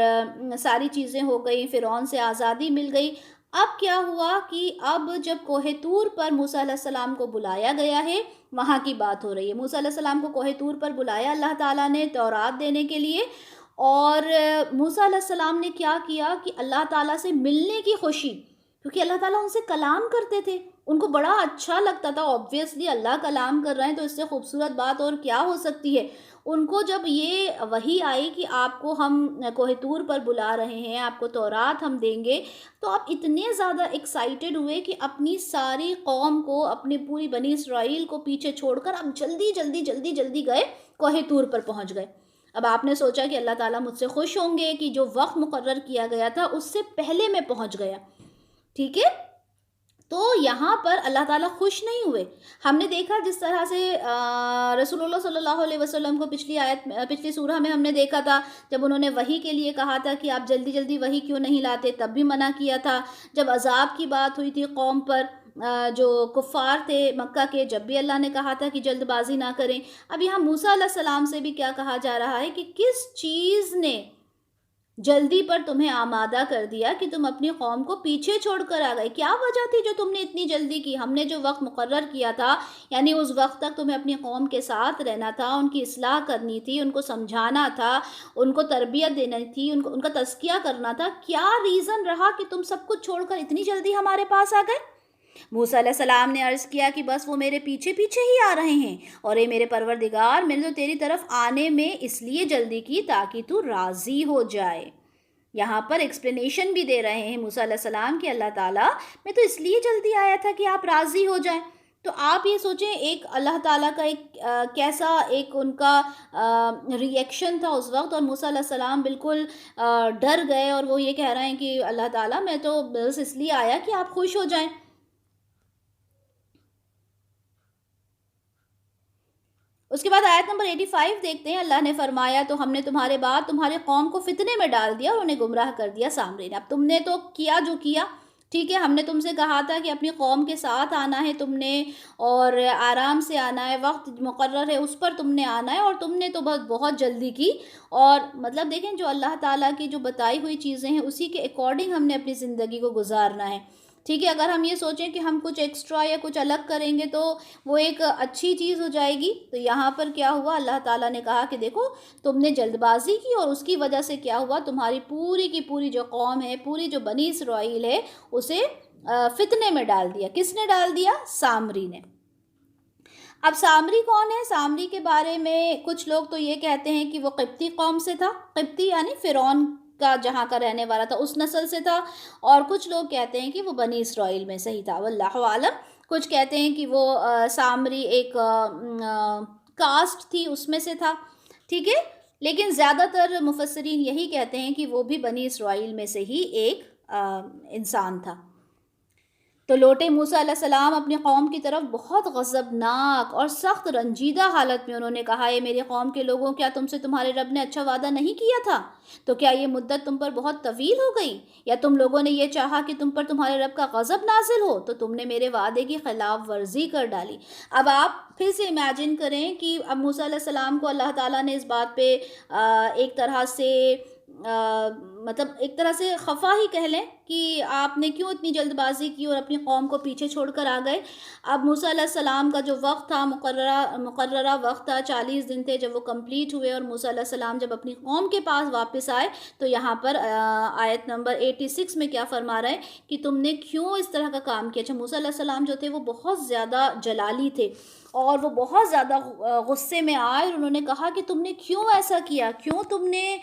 ساری چیزیں ہو گئی، فرعون سے آزادی مل گئی۔ اب کیا ہوا کہ اب جب کوہ طور پر موسیٰ علیہ السلام کو بلایا گیا ہے، وہاں کی بات ہو رہی ہے۔ موسیٰ علیہ السلام کو کوہ طور پر بلایا اللہ تعالیٰ نے تورات دینے کے لیے، اور موسیٰ علیہ السلام نے کیا کیا کہ اللہ تعالیٰ سے ملنے کی خوشی، کیونکہ اللہ تعالیٰ ان سے کلام کرتے تھے، ان کو بڑا اچھا لگتا تھا، آبویسلی اللہ کلام کر رہے ہیں تو اس سے خوبصورت بات اور کیا ہو سکتی ہے۔ ان کو جب یہ وحی آئی کہ آپ کو ہم کوہ طور پر بلا رہے ہیں، آپ کو تورات ہم دیں گے، تو آپ اتنے زیادہ ایکسائٹڈ ہوئے کہ اپنی ساری قوم کو، اپنی پوری بنی اسرائیل کو پیچھے چھوڑ کر اب جلدی گئے، کوہ طور پر پہنچ گئے۔ اب آپ نے سوچا کہ اللہ تعالیٰ مجھ سے خوش ہوں گے کہ جو وقت مقرر کیا گیا تھا اس سے پہلے میں پہنچ گیا، ٹھیک ہے؟ تو یہاں پر اللہ تعالیٰ خوش نہیں ہوئے۔ ہم نے دیکھا جس طرح سے رسول اللہ صلی اللہ علیہ وسلم کو پچھلی سورہ میں ہم نے دیکھا تھا، جب انہوں نے وحی کے لیے کہا تھا کہ آپ جلدی وحی کیوں نہیں لاتے، تب بھی منع کیا تھا۔ جب عذاب کی بات ہوئی تھی قوم پر، جو کفار تھے مکہ کے، جب بھی اللہ نے کہا تھا کہ جلد بازی نہ کریں۔ اب یہاں موسیٰ علیہ السلام سے بھی کیا کہا جا رہا ہے کہ کس چیز نے جلدی پر تمہیں آمادہ کر دیا کہ تم اپنی قوم کو پیچھے چھوڑ کر آ گئے؟ کیا وجہ تھی جو تم نے اتنی جلدی کی؟ ہم نے جو وقت مقرر کیا تھا، یعنی اس وقت تک تمہیں اپنی قوم کے ساتھ رہنا تھا، ان کی اصلاح کرنی تھی، ان کو سمجھانا تھا، ان کو تربیت دینی تھی، ان کا تزکیہ کرنا تھا۔ کیا ریزن رہا کہ تم سب کچھ چھوڑ کر اتنی جلدی ہمارے پاس آ گئے؟ موسیٰ علیہ السلام نے عرض کیا کہ بس وہ میرے پیچھے ہی آ رہے ہیں، اور اے میرے پروردگار، میں نے تو تیری طرف آنے میں اس لیے جلدی کی تاکہ تو راضی ہو جائے۔ یہاں پر ایکسپلینیشن بھی دے رہے ہیں موسیٰ علیہ السلام کہ اللہ تعالیٰ میں تو اس لیے جلدی آیا تھا کہ آپ راضی ہو جائیں۔ تو آپ یہ سوچیں ایک اللہ تعالیٰ کا ایک کیسا ایک ان کا ریئیکشن تھا اس وقت، اور موسیٰ علیہ السلام بالکل ڈر گئے، اور وہ یہ کہہ رہے ہیں کہ اللہ تعالیٰ میں تو بس اس لیے آیا کہ آپ خوش ہو جائیں۔ اس کے بعد آیت نمبر 85 دیکھتے ہیں، اللہ نے فرمایا تو ہم نے تمہارے بعد تمہارے قوم کو فتنے میں ڈال دیا اور انہیں گمراہ کر دیا سامرین۔ اب تم نے تو کیا جو کیا، ٹھیک ہے، ہم نے تم سے کہا تھا کہ اپنی قوم کے ساتھ آنا ہے تم نے، اور آرام سے آنا ہے، وقت مقرر ہے اس پر تم نے آنا ہے، اور تم نے تو بہت بہت جلدی کی۔ اور مطلب دیکھیں، جو اللہ تعالیٰ کی جو بتائی ہوئی چیزیں ہیں اسی کے اکارڈنگ ہم نے اپنی زندگی کو گزارنا ہے۔ ٹھیک ہے، اگر ہم یہ سوچیں کہ ہم کچھ ایکسٹرا یا کچھ الگ کریں گے تو وہ ایک اچھی چیز ہو جائے گی۔ تو یہاں پر کیا ہوا، اللہ تعالیٰ نے کہا کہ دیکھو تم نے جلد بازی کی، اور اس کی وجہ سے کیا ہوا، تمہاری پوری کی پوری جو قوم ہے، پوری جو بنی اسرائیل ہے، اسے فتنے میں ڈال دیا۔ کس نے ڈال دیا؟ سامری نے۔ اب سامری کون ہے؟ سامری کے بارے میں کچھ لوگ تو یہ کہتے ہیں کہ وہ قبطی قوم سے تھا، قبطی یعنی فرعون کا جہاں کا رہنے والا تھا اس نسل سے تھا، اور کچھ لوگ کہتے ہیں کہ وہ بنی اسرائیل میں سے ہی تھا، واللہ عالم۔ کچھ کہتے ہیں کہ وہ سامری ایک کاسٹ تھی اس میں سے تھا، ٹھیک ہے، لیکن زیادہ تر مفسرین یہی کہتے ہیں کہ وہ بھی بنی اسرائیل میں سے ہی ایک انسان تھا۔ تو لوٹے موسیٰ علیہ السلام اپنی قوم کی طرف بہت غضبناک اور سخت رنجیدہ حالت میں۔ انہوں نے کہا، اے میری قوم کے لوگوں، کیا تم سے تمہارے رب نے اچھا وعدہ نہیں کیا تھا؟ تو کیا یہ مدت تم پر بہت طویل ہو گئی؟ یا تم لوگوں نے یہ چاہا کہ تم پر تمہارے رب کا غضب نازل ہو؟ تو تم نے میرے وعدے کی خلاف ورزی کر ڈالی۔ اب آپ پھر سے امیجن کریں کہ اب موسیٰ علیہ السلام کو اللہ تعالیٰ نے اس بات پہ ایک طرح سے مطلب ایک طرح سے خفا ہی کہہ لیں کہ آپ نے کیوں اتنی جلد بازی کی اور اپنی قوم کو پیچھے چھوڑ کر آ گئے۔ اب موسیٰ علیہ السلام کا جو وقت تھا، مقررہ وقت تھا، 40 دن تھے، جب وہ کمپلیٹ ہوئے اور موسیٰ علیہ السلام جب اپنی قوم کے پاس واپس آئے تو یہاں پر آیت نمبر 86 میں کیا فرما رہے ہیں کہ تم نے کیوں اس طرح کا کام کیا۔ اچھا، موسیٰ علیہ السلام جو تھے وہ بہت زیادہ جلالی تھے، اور وہ بہت زیادہ غصے میں آئے، اور انہوں نے کہا کہ تم نے کیوں ایسا کیا، کیوں تم نے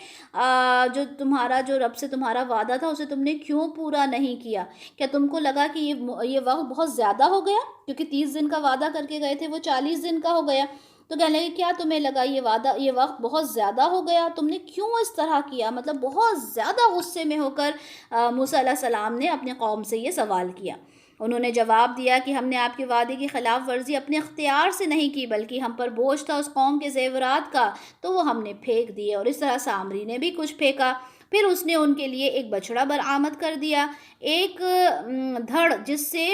جو تمہارا جو رب سے تمہارا وعدہ تھا اسے تم نے کیوں پورا نہیں کیا؟ کیا تم کو لگا کہ یہ وقت بہت زیادہ ہو گیا؟ کیونکہ 30 دن کا وعدہ کر کے گئے تھے، وہ 40 دن کا ہو گیا۔ تو کہنے لگے، کیا تمہیں لگا یہ وقت بہت زیادہ ہو گیا؟ تم نے کیوں اس طرح کیا؟ مطلب بہت زیادہ غصے میں ہو کر موسیٰ علیہ السلام نے اپنی قوم سے یہ سوال کیا۔ انہوں نے جواب دیا کہ ہم نے آپ کے وعدے کی خلاف ورزی اپنے اختیار سے نہیں کی، بلکہ ہم پر بوجھ تھا اس قوم کے زیورات کا، تو وہ ہم نے پھینک دیے۔ اور اس طرح سامری نے بھی کچھ پھینکا۔ پھر اس نے ان کے لیے ایک بچڑا برآمد کر دیا، ایک دھڑ جس سے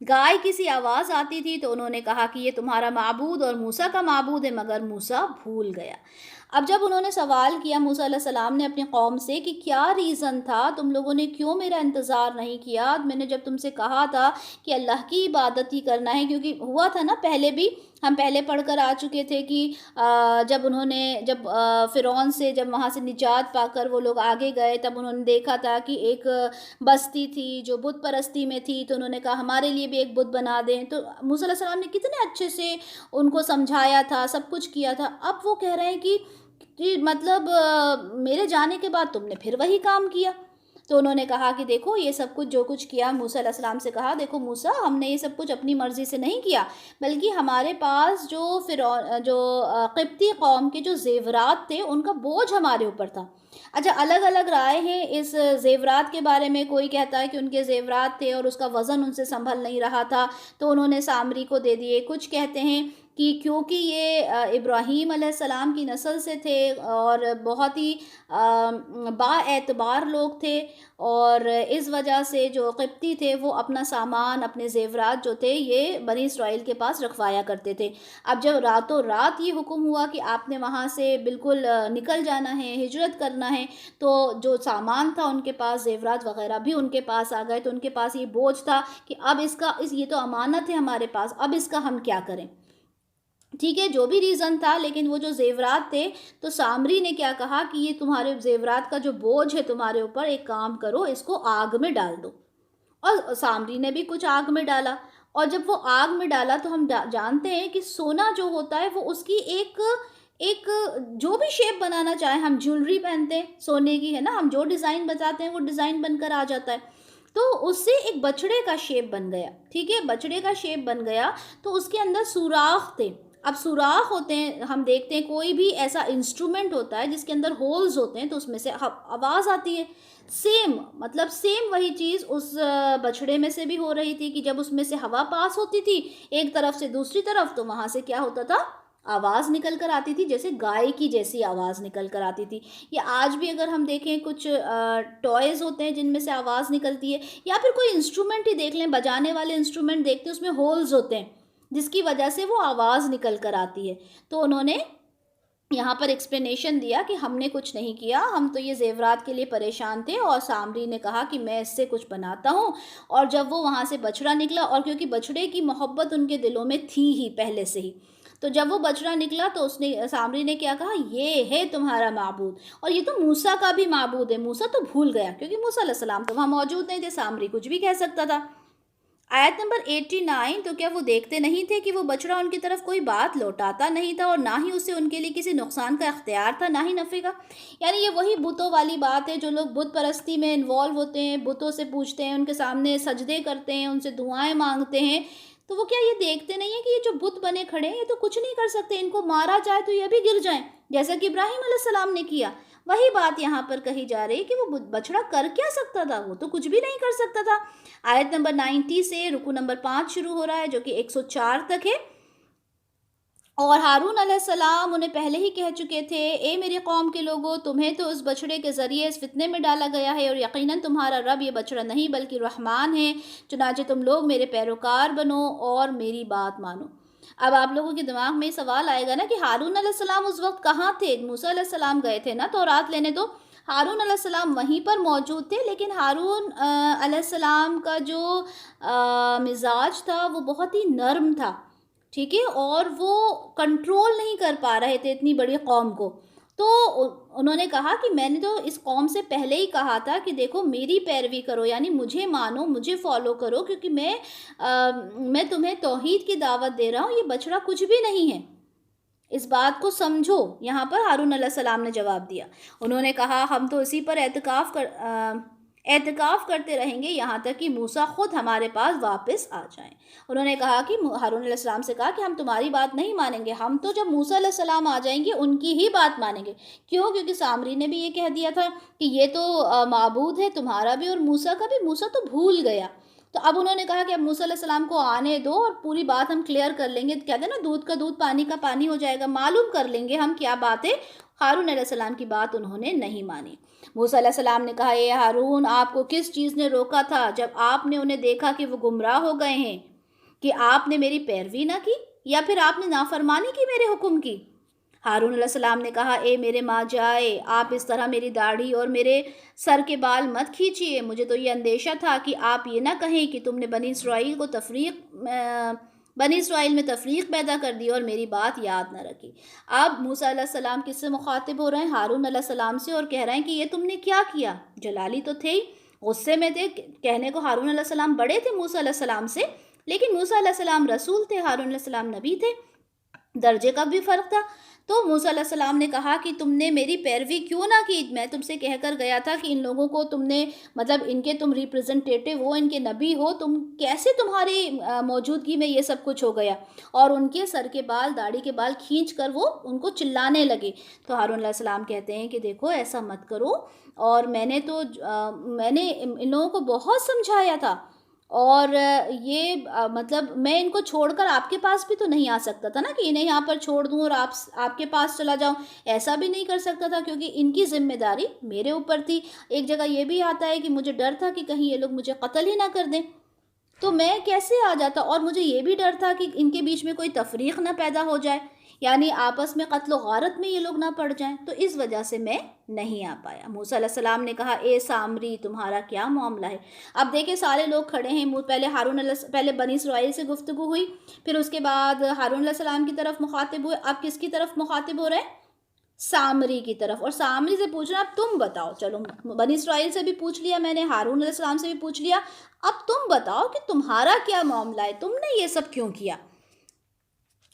گائے کی سی آواز آتی تھی۔ تو انہوں نے کہا کہ یہ تمہارا معبود اور موسیٰ کا معبود ہے، مگر موسیٰ بھول گیا۔ اب جب انہوں نے سوال کیا موسیٰ علیہ السلام نے اپنی قوم سے کہ کیا ریزن تھا، تم لوگوں نے کیوں میرا انتظار نہیں کیا؟ میں نے جب تم سے کہا تھا کہ اللہ کی عبادت ہی کرنا ہے، کیونکہ ہوا تھا نا پہلے بھی، ہم پہلے پڑھ کر آ چکے تھے کہ جب فرعون سے جب وہاں سے نجات پا کر وہ لوگ آگے گئے، تب انہوں نے دیکھا تھا کہ ایک بستی تھی جو بت پرستی میں تھی، تو انہوں نے کہا ہمارے لیے بھی ایک بت بنا دیں۔ تو موسیٰ علیہ السلام نے کتنے اچھے سے ان کو سمجھایا تھا، سب کچھ کیا تھا۔ اب وہ کہہ رہے ہیں کہ مطلب میرے جانے کے بعد تم نے پھر وہی کام کیا۔ تو انہوں نے کہا کہ دیکھو یہ سب کچھ جو کچھ کیا، موسیٰ علیہ السلام سے کہا، دیکھو موسیٰ، ہم نے یہ سب کچھ اپنی مرضی سے نہیں کیا، بلکہ ہمارے پاس جو قبطی قوم کے جو زیورات تھے ان کا بوجھ ہمارے اوپر تھا۔ اچھا، الگ الگ رائے ہیں اس زیورات کے بارے میں۔ کوئی کہتا ہے کہ ان کے زیورات تھے اور اس کا وزن ان سے سنبھل نہیں رہا تھا تو انہوں نے سامری کو دے دیے۔ کچھ کہتے ہیں کہ کیونکہ یہ ابراہیم علیہ السلام کی نسل سے تھے اور بہت ہی با اعتبار لوگ تھے، اور اس وجہ سے جو قبطی تھے وہ اپنا سامان، اپنے زیورات جو تھے یہ بنی اسرائیل کے پاس رکھوایا کرتے تھے۔ اب جب راتوں رات یہ حکم ہوا کہ آپ نے وہاں سے بالکل نکل جانا ہے، ہجرت کرنا ہے، تو جو سامان تھا ان کے پاس، زیورات وغیرہ بھی ان کے پاس آ گئے۔ تو ان کے پاس یہ بوجھ تھا کہ اب یہ تو امانت ہے ہمارے پاس، اب اس کا ہم کیا کریں؟ ٹھیک ہے، جو بھی ریزن تھا، لیکن وہ جو زیورات تھے، تو سامری نے کیا کہا کہ یہ تمہارے زیورات کا جو بوجھ ہے تمہارے اوپر، ایک کام کرو، اس کو آگ میں ڈال دو۔ اور سامری نے بھی کچھ آگ میں ڈالا، اور جب وہ آگ میں ڈالا تو ہم جانتے ہیں کہ سونا جو ہوتا ہے وہ اس کی ایک جو بھی شیپ بنانا چاہے، ہم جیولری پہنتے ہیں سونے کی، ہے نا، ہم جو ڈیزائن بتاتے ہیں وہ ڈیزائن بن کر آ جاتا ہے۔ تو اس سے ایک بچڑے کا شیپ بن گیا، ٹھیک ہے، بچڑے کا شیپ بن گیا، تو اس کے اندر سوراخ تھے۔ اب سوراخ ہوتے ہیں، ہم دیکھتے ہیں کوئی بھی ایسا انسٹرومنٹ ہوتا ہے جس کے اندر ہولز ہوتے ہیں تو اس میں سے آواز آتی ہے۔ سیم وہی چیز اس بچڑے میں سے بھی ہو رہی تھی کہ جب اس میں سے ہوا پاس ہوتی تھی ایک طرف سے دوسری طرف، تو وہاں سے کیا ہوتا تھا؟ آواز نکل کر آتی تھی جیسے گائے کی جیسی آواز نکل کر آتی تھی. یا آج بھی اگر ہم دیکھیں کچھ ٹوائز ہوتے ہیں جن میں سے آواز نکلتی ہے, یا پھر کوئی انسٹرومنٹ ہی دیکھ لیں, بجانے والے انسٹرومنٹ دیکھتے ہیں اس میں ہولز ہوتے ہیں جس کی وجہ سے وہ آواز نکل کر آتی ہے. تو انہوں نے یہاں پر ایکسپلینیشن دیا کہ ہم نے کچھ نہیں کیا, ہم تو یہ زیورات کے لیے پریشان تھے, اور سامری نے کہا کہ میں اس سے کچھ بناتا ہوں. اور جب وہ وہاں سے بچڑا نکلا, اور کیونکہ بچڑے کی محبت ان کے دلوں میں تھی ہی پہلے سے ہی, تو جب وہ بچڑا نکلا تو اس نے سامری نے کیا کہا, یہ ہے تمہارا معبود, اور یہ تو موسیٰ کا بھی معبود ہے. موسیٰ تو بھول گیا کیونکہ موسیٰ علیہ السلام تو وہاں موجود نہیں تھے, سامری کچھ بھی کہہ سکتا تھا. آیت نمبر 89, تو کیا وہ دیکھتے نہیں تھے کہ وہ بچڑا ان کی طرف کوئی بات لوٹاتا نہیں تھا, اور نہ ہی اسے ان کے لیے کسی نقصان کا اختیار تھا, نہ ہی نفع کا. یعنی یہ وہی بتوں والی بات ہے, جو لوگ بت پرستی میں انوالو ہوتے ہیں, بتوں سے پوچھتے ہیں, ان کے سامنے سجدے کرتے ہیں, ان سے دعائیں مانگتے ہیں, تو وہ کیا یہ دیکھتے نہیں ہیں کہ یہ جو بت بنے کھڑے ہیں یہ تو کچھ نہیں کر سکتے, ان کو مارا جائے تو یہ بھی گر جائیں, جیسا کہ ابراہیم علیہ السلام نے کیا. وہی بات یہاں پر کہی جا رہی ہے کہ وہ بچڑا کر کیا سکتا تھا, وہ تو کچھ بھی نہیں کر سکتا تھا. آیت نمبر 90 سے رکو نمبر 5 شروع ہو رہا ہے, جو کہ 104 تک ہے. اور ہارون علیہ السلام انہیں پہلے ہی کہہ چکے تھے, اے میری قوم کے لوگوں, تمہیں تو اس بچڑے کے ذریعے اس فتنے میں ڈالا گیا ہے, اور یقیناً تمہارا رب یہ بچڑا نہیں بلکہ رحمان ہے, چنانچہ تم لوگ میرے پیروکار بنو اور میری بات مانو. اب آپ لوگوں کے دماغ میں سوال آئے گا نا کہ ہارون علیہ السلام اس وقت کہاں تھے؟ موسیٰ علیہ السلام گئے تھے نا تورات لینے, تو ہارون علیہ السلام وہیں پر موجود تھے, لیکن ہارون علیہ السلام کا جو مزاج تھا وہ بہت ہی نرم تھا, ٹھیک ہے, اور وہ کنٹرول نہیں کر پا رہے تھے اتنی بڑی قوم کو. تو انہوں نے کہا کہ میں نے تو اس قوم سے پہلے ہی کہا تھا کہ دیکھو میری پیروی کرو, یعنی مجھے مانو, مجھے فالو کرو, کیونکہ میں تمہیں توحید کی دعوت دے رہا ہوں, یہ بچڑا کچھ بھی نہیں ہے, اس بات کو سمجھو. یہاں پر ہارون علیہ السلام نے جواب دیا. انہوں نے کہا ہم تو اسی پر اعتکاف کرتے رہیں گے یہاں تک کہ موسیٰ خود ہمارے پاس واپس آ جائیں. انہوں نے کہا کہ ہارون علیہ السلام سے کہا کہ ہم تمہاری بات نہیں مانیں گے, ہم تو جب موسیٰ علیہ السلام آ جائیں گے ان کی ہی بات مانیں گے. کیوں؟ کیونکہ سامری نے بھی یہ کہہ دیا تھا کہ یہ تو معبود ہے تمہارا بھی اور موسیٰ کا بھی, موسیٰ تو بھول گیا. تو اب انہوں نے کہا کہ اب موسیٰ علیہ السلام کو آنے دو اور پوری بات ہم کلیئر کر لیں گے. کہتے ہیں نا دودھ کا دودھ پانی کا پانی ہو جائے گا, معلوم کر لیں گے ہم کیا بات ہے. ہارون علیہ السلام کی بات انہوں نے نہیں مانی. موسیٰ علیہ السلام نے کہا, اے ہارون, آپ کو کس چیز نے روکا تھا جب آپ نے انہیں دیکھا کہ وہ گمراہ ہو گئے ہیں, کہ آپ نے میری پیروی نہ کی یا پھر آپ نے نافرمانی کی میرے حکم کی؟ ہارون علیہ السلام نے کہا, اے میرے ماں جائے, آپ اس طرح میری داڑھی اور میرے سر کے بال مت کھینچیے. مجھے تو یہ اندیشہ تھا کہ آپ یہ نہ کہیں کہ تم نے بنی اسرائیل میں تفریق پیدا کر دی اور میری بات یاد نہ رکھی. اب موسیٰ علیہ السلام کس سے مخاطب ہو رہے ہیں؟ ہارون علیہ السلام سے, اور کہہ رہے ہیں کہ یہ تم نے کیا کیا. جلالی تو تھے ہی, غصے میں تھے, کہنے کو ہارون علیہ السلام بڑے تھے موسیٰ علیہ السلام سے, لیکن موسیٰ علیہ السلام رسول تھے, ہارون علیہ السلام نبی تھے, درجے کا بھی فرق تھا. تو موسیٰ علیہ السلام نے کہا کہ تم نے میری پیروی کیوں نہ کی؟ میں تم سے کہہ کر گیا تھا کہ ان لوگوں کو تم نے, مطلب ان کے تم ریپرزنٹیٹیو ہو, ان کے نبی ہو, تم کیسے تمہاری موجودگی میں یہ سب کچھ ہو گیا؟ اور ان کے سر کے بال, داڑھی کے بال کھینچ کر وہ ان کو چلانے لگے. تو ہارون علیہ السلام کہتے ہیں کہ دیکھو ایسا مت کرو, اور میں نے ان لوگوں کو بہت سمجھایا تھا, اور یہ مطلب میں ان کو چھوڑ کر آپ کے پاس بھی تو نہیں آ سکتا تھا نا, کہ انہیں یہاں پر چھوڑ دوں اور آپ کے پاس چلا جاؤں, ایسا بھی نہیں کر سکتا تھا, کیونکہ ان کی ذمہ داری میرے اوپر تھی. ایک جگہ یہ بھی آتا ہے کہ مجھے ڈر تھا کہ کہیں یہ لوگ مجھے قتل ہی نہ کر دیں, تو میں کیسے آ جاتا, اور مجھے یہ بھی ڈر تھا کہ ان کے بیچ میں کوئی تفریق نہ پیدا ہو جائے, یعنی آپس میں قتل و غارت میں یہ لوگ نہ پڑ جائیں, تو اس وجہ سے میں نہیں آ پایا. موسیٰ علیہ السلام نے کہا, اے سامری, تمہارا کیا معاملہ ہے؟ اب دیکھیں سارے لوگ کھڑے ہیں, پہلے بنی اسرائیل سے گفتگو ہوئی, پھر اس کے بعد ہارون علیہ السلام کی طرف مخاطب ہوئے, اب کس کی طرف مخاطب ہو رہے ہیں؟ سامری کی طرف. اور سامری سے پوچھ رہا, اب تم بتاؤ, چلو بنی اسرائیل سے بھی پوچھ لیا میں نے, ہارون علیہ السلام سے بھی پوچھ لیا, اب تم بتاؤ کہ تمہارا کیا معاملہ ہے, تم نے یہ سب کیوں کیا؟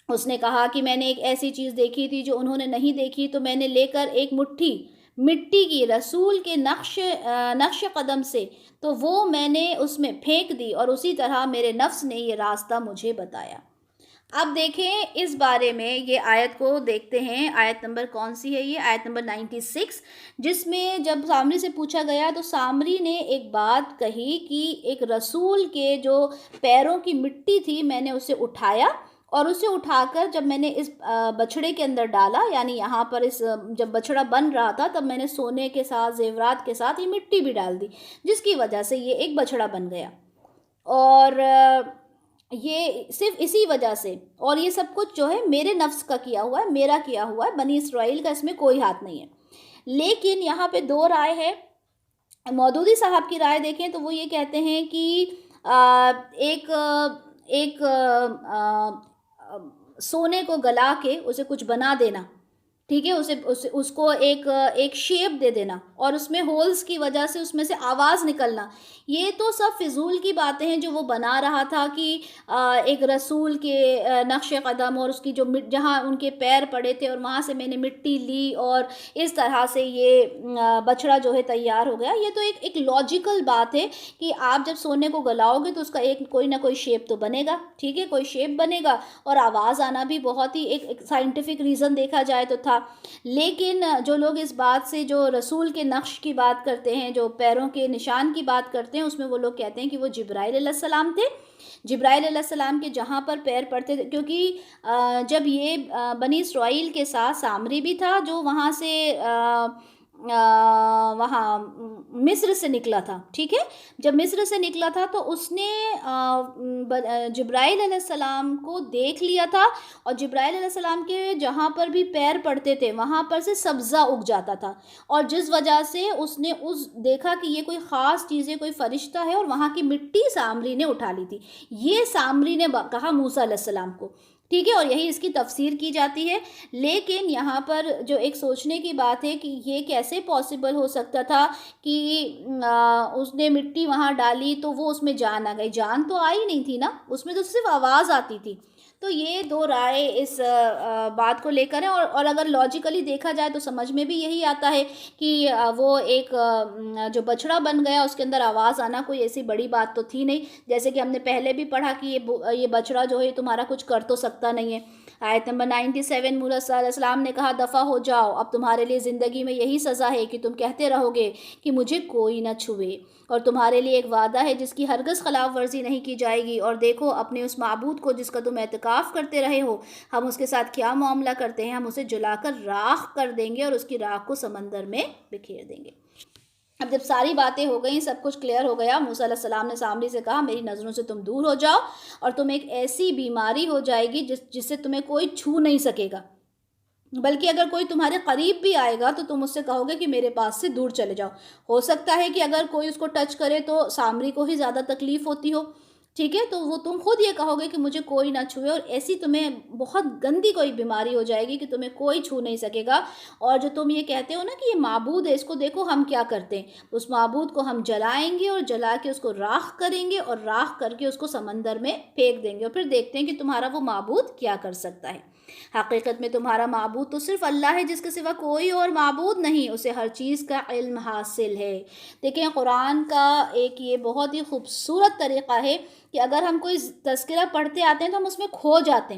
اس نے کہا کہ میں نے ایک ایسی چیز دیکھی تھی جو انہوں نے نہیں دیکھی, تو میں نے لے کر ایک مٹھی مٹی کی رسول کے نقش قدم سے, تو وہ میں نے اس میں پھینک دی, اور اسی طرح میرے نفس نے یہ راستہ مجھے بتایا. اب دیکھیں اس بارے میں, یہ آیت کو دیکھتے ہیں, آیت نمبر کون سی ہے؟ یہ آیت نمبر 96, جس میں جب سامری سے پوچھا گیا تو سامری نے ایک بات کہی کہ ایک رسول کے جو پیروں کی مٹی تھی میں نے اسے اٹھایا اور اسے اٹھا کر جب میں نے اس بچھڑے کے اندر ڈالا، یعنی یہاں پر جب بچھڑا بن رہا تھا تب میں نے سونے کے ساتھ، زیورات کے ساتھ یہ مٹی بھی ڈال دی، جس کی وجہ سے یہ ایک بچھڑا بن گیا۔ اور یہ صرف اسی وجہ سے، اور یہ سب کچھ جو ہے میرے نفس کا کیا ہوا ہے، میرا کیا ہوا ہے، بنی اسرائیل کا اس میں کوئی ہاتھ نہیں ہے۔ لیکن یہاں پہ دو رائے ہے۔ مودودی صاحب کی رائے دیکھیں تو وہ یہ کہتے ہیں کہ ایک ایک سونے کو گلا کے اسے کچھ بنا دینا، ٹھیک ہے، اس کو ایک شیپ دے دینا، اور اس میں ہولز کی وجہ سے اس میں سے آواز نکلنا، یہ تو سب فضول کی باتیں ہیں جو وہ بنا رہا تھا کہ ایک رسول کے نقش قدم اور اس کی جو جہاں ان کے پیر پڑے تھے اور وہاں سے میں نے مٹی لی اور اس طرح سے یہ بچھڑا جو ہے تیار ہو گیا۔ یہ تو ایک لاجیکل بات ہے کہ آپ جب سونے کو گلاؤ گے تو اس کا کوئی نہ کوئی شیپ تو بنے گا، ٹھیک ہے، کوئی شیپ بنے گا، اور آواز آنا بھی بہت ہی ایک سائنٹیفک ریزن دیکھا جائے تو تھا۔ لیکن جو لوگ اس بات سے، جو رسول کے نقش کی بات کرتے ہیں، جو پیروں کے نشان کی بات کرتے ہیں، اس میں وہ لوگ کہتے ہیں کہ وہ جبرائیل علیہ السلام تھے۔ جبرائیل علیہ السلام کے جہاں پر پیر پڑتے تھے، کیونکہ جب یہ بنی اسرائیل کے ساتھ سامری بھی تھا جو وہاں سے وہاں مصر سے نکلا تھا، ٹھیک ہے، جب مصر سے نکلا تھا تو اس نے جبرائیل علیہ السلام کو دیکھ لیا تھا، اور جبرائیل علیہ السلام کے جہاں پر بھی پیر پڑتے تھے وہاں پر سے سبزہ اگ جاتا تھا، اور جس وجہ سے اس نے دیکھا کہ یہ کوئی خاص چیزیں، کوئی فرشتہ ہے، اور وہاں کی مٹی سامری نے اٹھا لی تھی۔ یہ سامری نے کہا موسیٰ علیہ السلام کو، ٹھیک ہے، اور یہی اس کی تفسیر کی جاتی ہے۔ لیکن یہاں پر جو ایک سوچنے کی بات ہے کہ یہ کیسے پاسبل ہو سکتا تھا کہ اس نے مٹی وہاں ڈالی تو وہ اس میں جان آ گئی، جان تو آئی نہیں تھی نا، اس میں تو صرف آواز آتی تھی۔ تو یہ دو رائے اس بات کو لے کر ہیں، اور اگر لاجیکلی دیکھا جائے تو سمجھ میں بھی یہی آتا ہے کہ وہ ایک جو بچھڑا بن گیا اس کے اندر آواز آنا کوئی ایسی بڑی بات تو تھی نہیں، جیسے کہ ہم نے پہلے بھی پڑھا کہ یہ بچھڑا جو ہے تمہارا کچھ کر تو سکتا نہیں ہے۔ آیت نمبر 97، موسیٰ علیہ السلام نے کہا دفع ہو جاؤ، اب تمہارے لیے زندگی میں یہی سزا ہے کہ تم کہتے رہو گے کہ مجھے کوئی نہ چھوئے، اور تمہارے لیے ایک وعدہ ہے جس کی ہرگز خلاف ورزی نہیں کی جائے گی، اور دیکھو اپنے اس معبود کو جس کا تم اعتکاف کرتے رہے ہو، ہم اس کے ساتھ کیا معاملہ کرتے ہیں، ہم اسے جلا کر راکھ کر دیں گے اور اس کی راکھ کو سمندر میں بکھیر دیں گے۔ اب جب ساری باتیں ہو گئیں، سب کچھ کلیئر ہو گیا، موسیٰ علیہ السلام نے سامری سے کہا میری نظروں سے تم دور ہو جاؤ، اور تم ایک ایسی بیماری ہو جائے گی جس سے تمہیں کوئی چھو نہیں سکے گا، بلکہ اگر کوئی تمہارے قریب بھی آئے گا تو تم اس سے کہو گے کہ میرے پاس سے دور چلے جاؤ۔ ہو سکتا ہے کہ اگر کوئی اس کو ٹچ کرے تو سامری کو ہی زیادہ تکلیف ہوتی ہو، ٹھیک ہے، تو وہ تم خود یہ کہو گے کہ مجھے کوئی نہ چھوئے، اور ایسی تمہیں بہت گندی کوئی بیماری ہو جائے گی کہ تمہیں کوئی چھو نہیں سکے گا۔ اور جو تم یہ کہتے ہو نا کہ یہ معبود ہے، اس کو دیکھو ہم کیا کرتے ہیں، اس معبود کو ہم جلائیں گے اور جلا کے اس کو راکھ کریں گے، اور راکھ کر کے اس کو سمندر میں پھینک دیں گے، اور پھر دیکھتے ہیں کہ تمہارا وہ معبود کیا کر سکتا ہے۔ حقیقت میں تمہارا معبود تو صرف اللہ ہے جس کے سوا کوئی اور معبود نہیں، اسے ہر چیز کا علم حاصل ہے۔ دیکھیں قرآن کا ایک یہ بہت ہی خوبصورت طریقہ ہے کہ اگر ہم کوئی تذکرہ پڑھتے آتے ہیں تو ہم اس میں کھو جاتے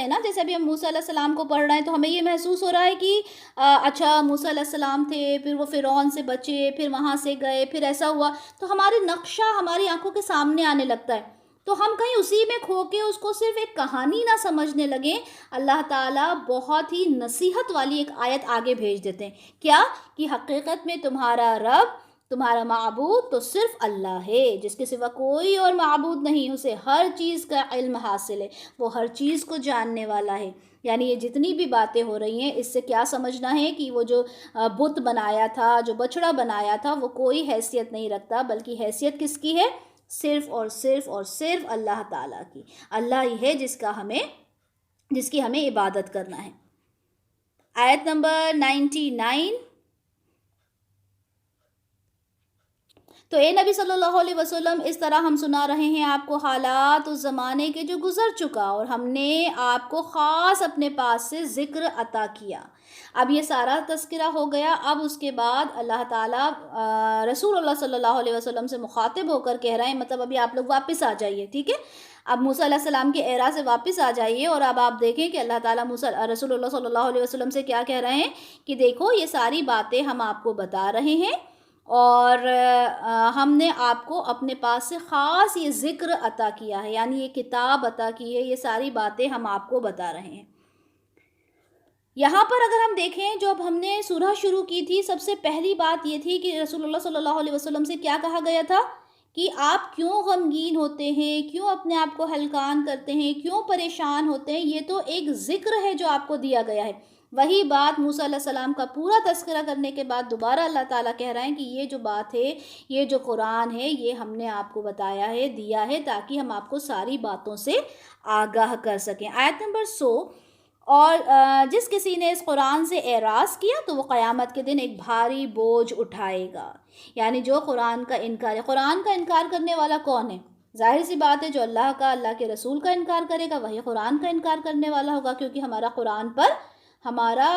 ہیں نا، جیسے ابھی ہم موسیٰ علیہ السلام کو پڑھ رہے ہیں تو ہمیں یہ محسوس ہو رہا ہے کہ اچھا موسیٰ علیہ السلام تھے، پھر وہ فرعون سے بچے، پھر وہاں سے گئے، پھر ایسا ہوا، تو ہمارے نقشہ ہماری آنکھوں کے سامنے آنے لگتا ہے، تو ہم کہیں اسی میں کھو کے اس کو صرف ایک کہانی نہ سمجھنے لگیں۔ اللہ تعالیٰ بہت ہی نصیحت والی ایک آیت آگے بھیج دیتے ہیں، کیا کہ حقیقت میں تمہارا رب، تمہارا معبود تو صرف اللہ ہے جس کے سوا کوئی اور معبود نہیں، اسے ہر چیز کا علم حاصل ہے، وہ ہر چیز کو جاننے والا ہے۔ یعنی یہ جتنی بھی باتیں ہو رہی ہیں اس سے کیا سمجھنا ہے کہ وہ جو بت بنایا تھا، جو بچڑا بنایا تھا، وہ کوئی حیثیت نہیں رکھتا، بلکہ حیثیت کس کی ہے؟ صرف اور صرف اور صرف اللہ تعالیٰ کی۔ اللہ ہی ہے جس کی ہمیں عبادت کرنا ہے۔ آیت نمبر 99، تو اے نبی صلی اللہ علیہ وسلم اس طرح ہم سنا رہے ہیں آپ کو حالات اس زمانے کے جو گزر چکا، اور ہم نے آپ کو خاص اپنے پاس سے ذکر عطا کیا۔ اب یہ سارا تذکرہ ہو گیا، اب اس کے بعد اللہ تعالیٰ رسول اللہ صلی اللہ علیہ وسلم سے مخاطب ہو کر کہہ رہے ہیں، مطلب ابھی آپ لوگ واپس آ جائیے، ٹھیک ہے، اب موسیٰ علیہ السلام کے ایرا سے واپس آ جائیے، اور اب آپ دیکھیں کہ اللہ تعالیٰ رسول اللہ صلی اللہ علیہ وسلم سے کیا کہہ رہے ہیں کہ دیکھو یہ ساری باتیں ہم آپ کو بتا رہے ہیں، اور ہم نے آپ کو اپنے پاس سے خاص یہ ذکر عطا کیا ہے، یعنی یہ کتاب عطا کی ہے، یہ ساری باتیں ہم آپ کو بتا رہے ہیں۔ یہاں پر اگر ہم دیکھیں، جب ہم نے سورہ شروع کی تھی، سب سے پہلی بات یہ تھی کہ رسول اللہ صلی اللہ علیہ وسلم سے کیا کہا گیا تھا کہ آپ کیوں غمگین ہوتے ہیں، کیوں اپنے آپ کو ہلکان کرتے ہیں، کیوں پریشان ہوتے ہیں، یہ تو ایک ذکر ہے جو آپ کو دیا گیا ہے۔ وہی بات موسیٰ علیہ السلام کا پورا تذکرہ کرنے کے بعد دوبارہ اللہ تعالیٰ کہہ رہے ہیں کہ یہ جو بات ہے، یہ جو قرآن ہے، یہ ہم نے آپ کو بتایا ہے، دیا ہے، تاکہ ہم آپ کو ساری باتوں سے آگاہ کر سکیں۔ آیت نمبر 100، اور جس کسی نے اس قرآن سے اعراض کیا تو وہ قیامت کے دن ایک بھاری بوجھ اٹھائے گا۔ یعنی جو قرآن کا انکار ہے، قرآن کا انکار کرنے والا کون ہے؟ ظاہر سی بات ہے، جو اللہ کا، اللہ کے رسول کا انکار کرے گا وہی قرآن کا انکار کرنے والا ہوگا، کیونکہ ہمارا قرآن پر ہمارا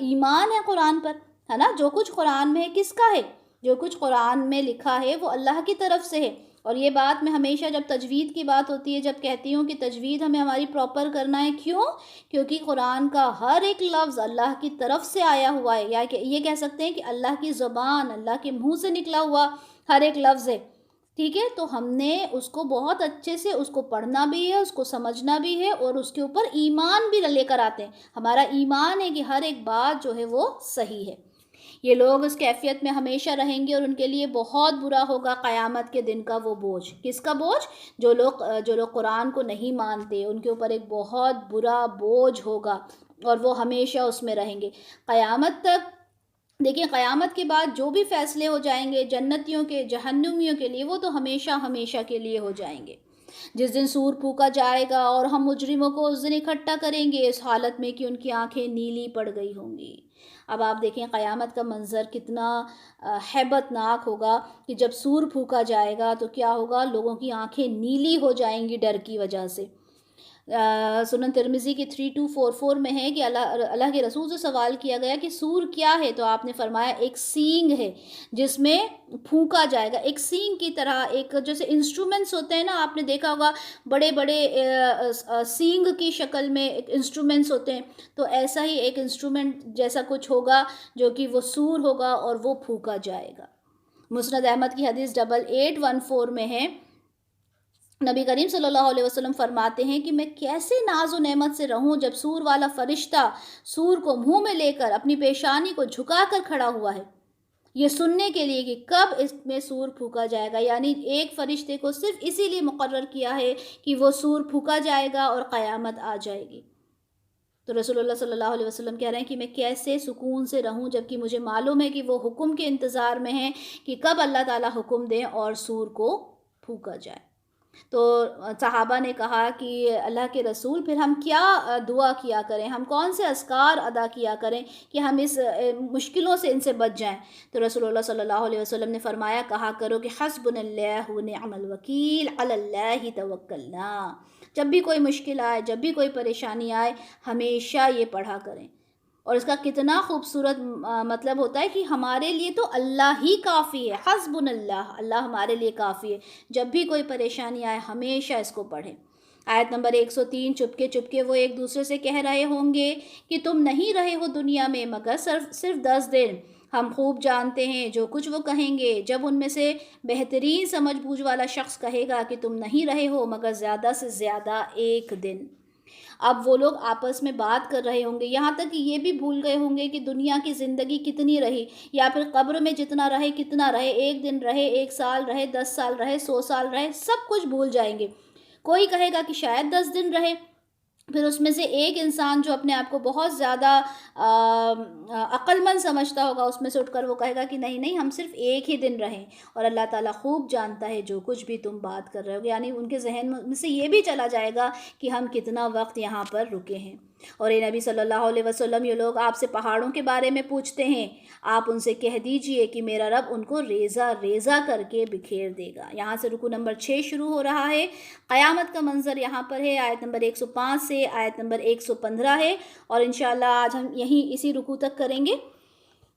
ایمان ہے، قرآن پر ہے نا۔ جو کچھ قرآن میں ہے کس کا ہے؟ جو کچھ قرآن میں لکھا ہے وہ اللہ کی طرف سے ہے۔ اور یہ بات میں ہمیشہ جب تجوید کی بات ہوتی ہے، جب کہتی ہوں کہ تجوید ہمیں ہماری پراپر کرنا ہے، کیوں؟ کیونکہ قرآن کا ہر ایک لفظ اللہ کی طرف سے آیا ہوا ہے، یا کہ یہ کہہ سکتے ہیں کہ اللہ کی زبان، اللہ کے منہ سے نکلا ہوا ہر ایک لفظ ہے، ٹھیک ہے؟ تو ہم نے اس کو بہت اچھے سے اس کو پڑھنا بھی ہے، اس کو سمجھنا بھی ہے، اور اس کے اوپر ایمان بھی لے کر آتے ہیں۔ ہمارا ایمان ہے کہ ہر ایک بات جو ہے وہ صحیح ہے۔ یہ لوگ اس کیفیت میں ہمیشہ رہیں گے، اور ان کے لیے بہت برا ہوگا قیامت کے دن کا وہ بوجھ۔ کس کا بوجھ؟ جو لوگ قرآن کو نہیں مانتے، ان کے اوپر ایک بہت برا بوجھ ہوگا، اور وہ ہمیشہ اس میں رہیں گے قیامت تک۔ دیکھیں، قیامت کے بعد جو بھی فیصلے ہو جائیں گے جنتیوں کے، جہنمیوں کے لیے، وہ تو ہمیشہ ہمیشہ کے لیے ہو جائیں گے۔ جس دن سور پھونکا جائے گا اور ہم مجرموں کو اس دن اکٹھا کریں گے، اس حالت میں کہ ان کی آنکھیں نیلی پڑ گئی ہوں گی۔ اب آپ دیکھیں قیامت کا منظر کتنا ہیبت ناک ہوگا کہ جب سور پھونکا جائے گا تو کیا ہوگا، لوگوں کی آنکھیں نیلی ہو جائیں گی ڈر کی وجہ سے۔ سنن ترمذی کی 3244 میں ہے کہ اللہ کے رسول سے سوال کیا گیا کہ سور کیا ہے، تو آپ نے فرمایا ایک سینگ ہے جس میں پھونکا جائے گا۔ ایک سینگ کی طرح، ایک جیسے انسٹرومنٹس ہوتے ہیں نا، آپ نے دیکھا ہوگا بڑے بڑے سینگ کی شکل میں ایک انسٹرومنٹس ہوتے ہیں، تو ایسا ہی ایک انسٹرومنٹ جیسا کچھ ہوگا جو کہ وہ سور ہوگا اور وہ پھونکا جائے گا۔ مسند احمد کی حدیث 8814 میں ہے، نبی کریم صلی اللہ علیہ وسلم فرماتے ہیں کہ میں کیسے ناز و نعمت سے رہوں جب سور والا فرشتہ سور کو منہ میں لے کر اپنی پیشانی کو جھکا کر کھڑا ہوا ہے، یہ سننے کے لیے کہ کب اس میں سور پھونکا جائے گا۔ یعنی ایک فرشتے کو صرف اسی لیے مقرر کیا ہے کہ وہ سور پھونکا جائے گا اور قیامت آ جائے گی۔ تو رسول اللہ صلی اللہ علیہ وسلم کہہ رہے ہیں کہ میں کیسے سکون سے رہوں جبکہ مجھے معلوم ہے کہ وہ حکم کے انتظار میں ہیں کہ کب اللہ تعالیٰ حکم دیں اور سور کو پھونکا جائے۔ تو صحابہ نے کہا کہ اللہ کے رسول، پھر ہم کیا دعا کیا کریں، ہم کون سے اذکار ادا کیا کریں کہ ہم اس مشکلوں سے ان سے بچ جائیں؟ تو رسول اللہ صلی اللہ علیہ وسلم نے فرمایا، کہا کرو کہ حسبنا اللہ ونعم الوکیل علی اللہ توکلنا۔ جب بھی کوئی مشکل آئے، جب بھی کوئی پریشانی آئے، ہمیشہ یہ پڑھا کریں۔ اور اس کا کتنا خوبصورت مطلب ہوتا ہے کہ ہمارے لیے تو اللہ ہی کافی ہے، حسبنا اللہ، اللہ ہمارے لیے کافی ہے۔ جب بھی کوئی پریشانی آئے ہمیشہ اس کو پڑھیں۔ آیت نمبر 103، چپکے چپکے وہ ایک دوسرے سے کہہ رہے ہوں گے کہ تم نہیں رہے ہو دنیا میں مگر صرف 10 دن، ہم خوب جانتے ہیں جو کچھ وہ کہیں گے۔ جب ان میں سے بہترین سمجھ بوجھ والا شخص کہے گا کہ تم نہیں رہے ہو مگر زیادہ سے زیادہ 1 دن۔ اب وہ لوگ آپس میں بات کر رہے ہوں گے، یہاں تک کہ یہ بھی بھول گئے ہوں گے کہ دنیا کی زندگی کتنی رہی، یا پھر قبر میں جتنا رہے کتنا رہے، 1 دن رہے، 1 سال رہے، 10 سال رہے، 100 سال رہے، سب کچھ بھول جائیں گے۔ کوئی کہے گا کہ شاید 10 دن رہے، پھر اس میں سے ایک انسان جو اپنے آپ کو بہت زیادہ عقل مند سمجھتا ہوگا، اس میں سے اٹھ کر وہ کہے گا کہ نہیں نہیں، ہم صرف 1 ہی دن رہیں، اور اللہ تعالیٰ خوب جانتا ہے جو کچھ بھی تم بات کر رہے ہو۔ یعنی ان کے ذہن میں سے یہ بھی چلا جائے گا کہ ہم کتنا وقت یہاں پر رکے ہیں۔ اور اے نبی صلی اللہ علیہ وسلم، یہ لوگ آپ سے پہاڑوں کے بارے میں پوچھتے ہیں، آپ ان سے کہہ دیجئے کہ میرا رب ان کو ریزہ ریزہ کر کے بکھیر دے گا۔ یہاں سے رکوع نمبر 6 شروع ہو رہا ہے۔ قیامت کا منظر یہاں پر ہے، آیت نمبر 105 سے آیت نمبر 115 ہے، اور انشاءاللہ آج ہم یہیں اسی رکوع تک کریں گے۔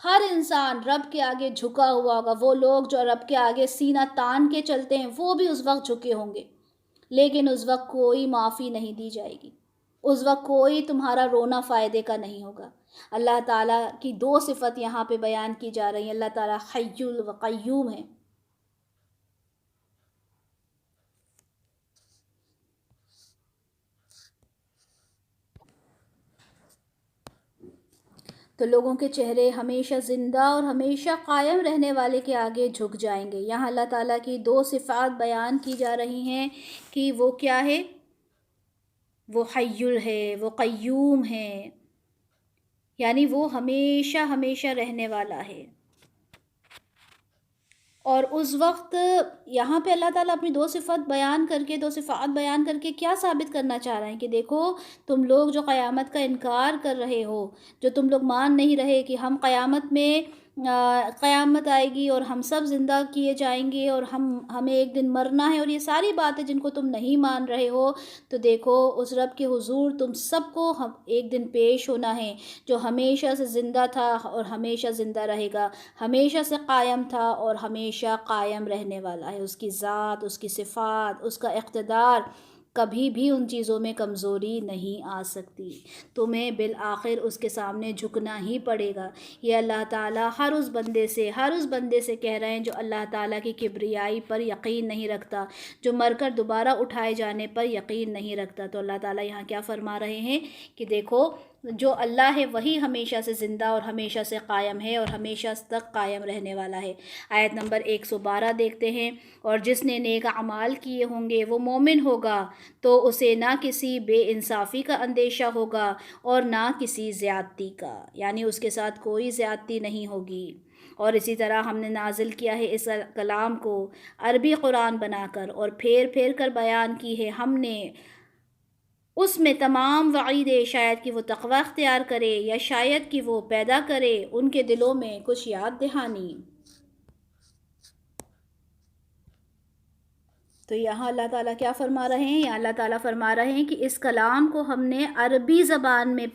ہر انسان رب کے آگے جھکا ہوا ہوگا. وہ لوگ جو رب کے آگے سینہ تان کے چلتے ہیں وہ بھی اس وقت جھکے ہوں گے، لیکن اس وقت کوئی معافی نہیں دی جائے گی. اس وقت کوئی تمہارا رونا فائدے کا نہیں ہوگا. اللہ تعالیٰ کی دو صفت یہاں پہ بیان کی جا رہی ہیں. اللہ تعالیٰ حی و قیوم ہے. تو لوگوں کے چہرے ہمیشہ زندہ اور ہمیشہ قائم رہنے والے کے آگے جھک جائیں گے. یہاں اللہ تعالیٰ کی دو صفات بیان کی جا رہی ہیں کہ وہ کیا ہے، وہ حی ہے، وہ قیوم ہے، یعنی وہ ہمیشہ ہمیشہ رہنے والا ہے. اور اس وقت یہاں پہ اللہ تعالیٰ اپنی دو صفات بیان کر کے کیا ثابت کرنا چاہ رہے ہیں کہ دیکھو تم لوگ جو قیامت کا انکار کر رہے ہو، جو تم لوگ مان نہیں رہے کہ ہم قیامت میں قیامت آئے گی اور ہم سب زندہ کیے جائیں گے اور ہمیں ایک دن مرنا ہے، اور یہ ساری باتیں جن کو تم نہیں مان رہے ہو، تو دیکھو اس رب کے حضور تم سب کو ایک دن پیش ہونا ہے، جو ہمیشہ سے زندہ تھا اور ہمیشہ زندہ رہے گا، ہمیشہ سے قائم تھا اور ہمیشہ قائم رہنے والا ہے. اس کی ذات، اس کی صفات، اس کا اقتدار، کبھی بھی ان چیزوں میں کمزوری نہیں آ سکتی. تمہیں بالآخر اس کے سامنے جھکنا ہی پڑے گا. یہ اللہ تعالیٰ ہر اس بندے سے کہہ رہے ہیں جو اللہ تعالیٰ کی کبریائی پر یقین نہیں رکھتا، جو مر کر دوبارہ اٹھائے جانے پر یقین نہیں رکھتا. تو اللہ تعالیٰ یہاں کیا فرما رہے ہیں کہ دیکھو جو اللہ ہے وہی ہمیشہ سے زندہ اور ہمیشہ سے قائم ہے اور ہمیشہ تک قائم رہنے والا ہے. آیت نمبر 112 دیکھتے ہیں. اور جس نے نیک اعمال کیے ہوں گے وہ مومن ہوگا تو اسے نہ کسی بے انصافی کا اندیشہ ہوگا اور نہ کسی زیادتی کا، یعنی اس کے ساتھ کوئی زیادتی نہیں ہوگی. اور اسی طرح ہم نے نازل کیا ہے اس کلام کو عربی قرآن بنا کر اور پھیر پھیر کر بیان کی ہے ہم نے اس میں تمام وعید، شاید کہ وہ تقوی اختیار کرے یا شاید کہ وہ پیدا کرے ان کے دلوں میں کچھ یاد دہانی. تو یہاں اللہ تعالیٰ کیا فرما رہے ہیں؟ یہاں اللہ تعالیٰ فرما رہے ہیں کہ اس کلام کو ہم نے عربی زبان میں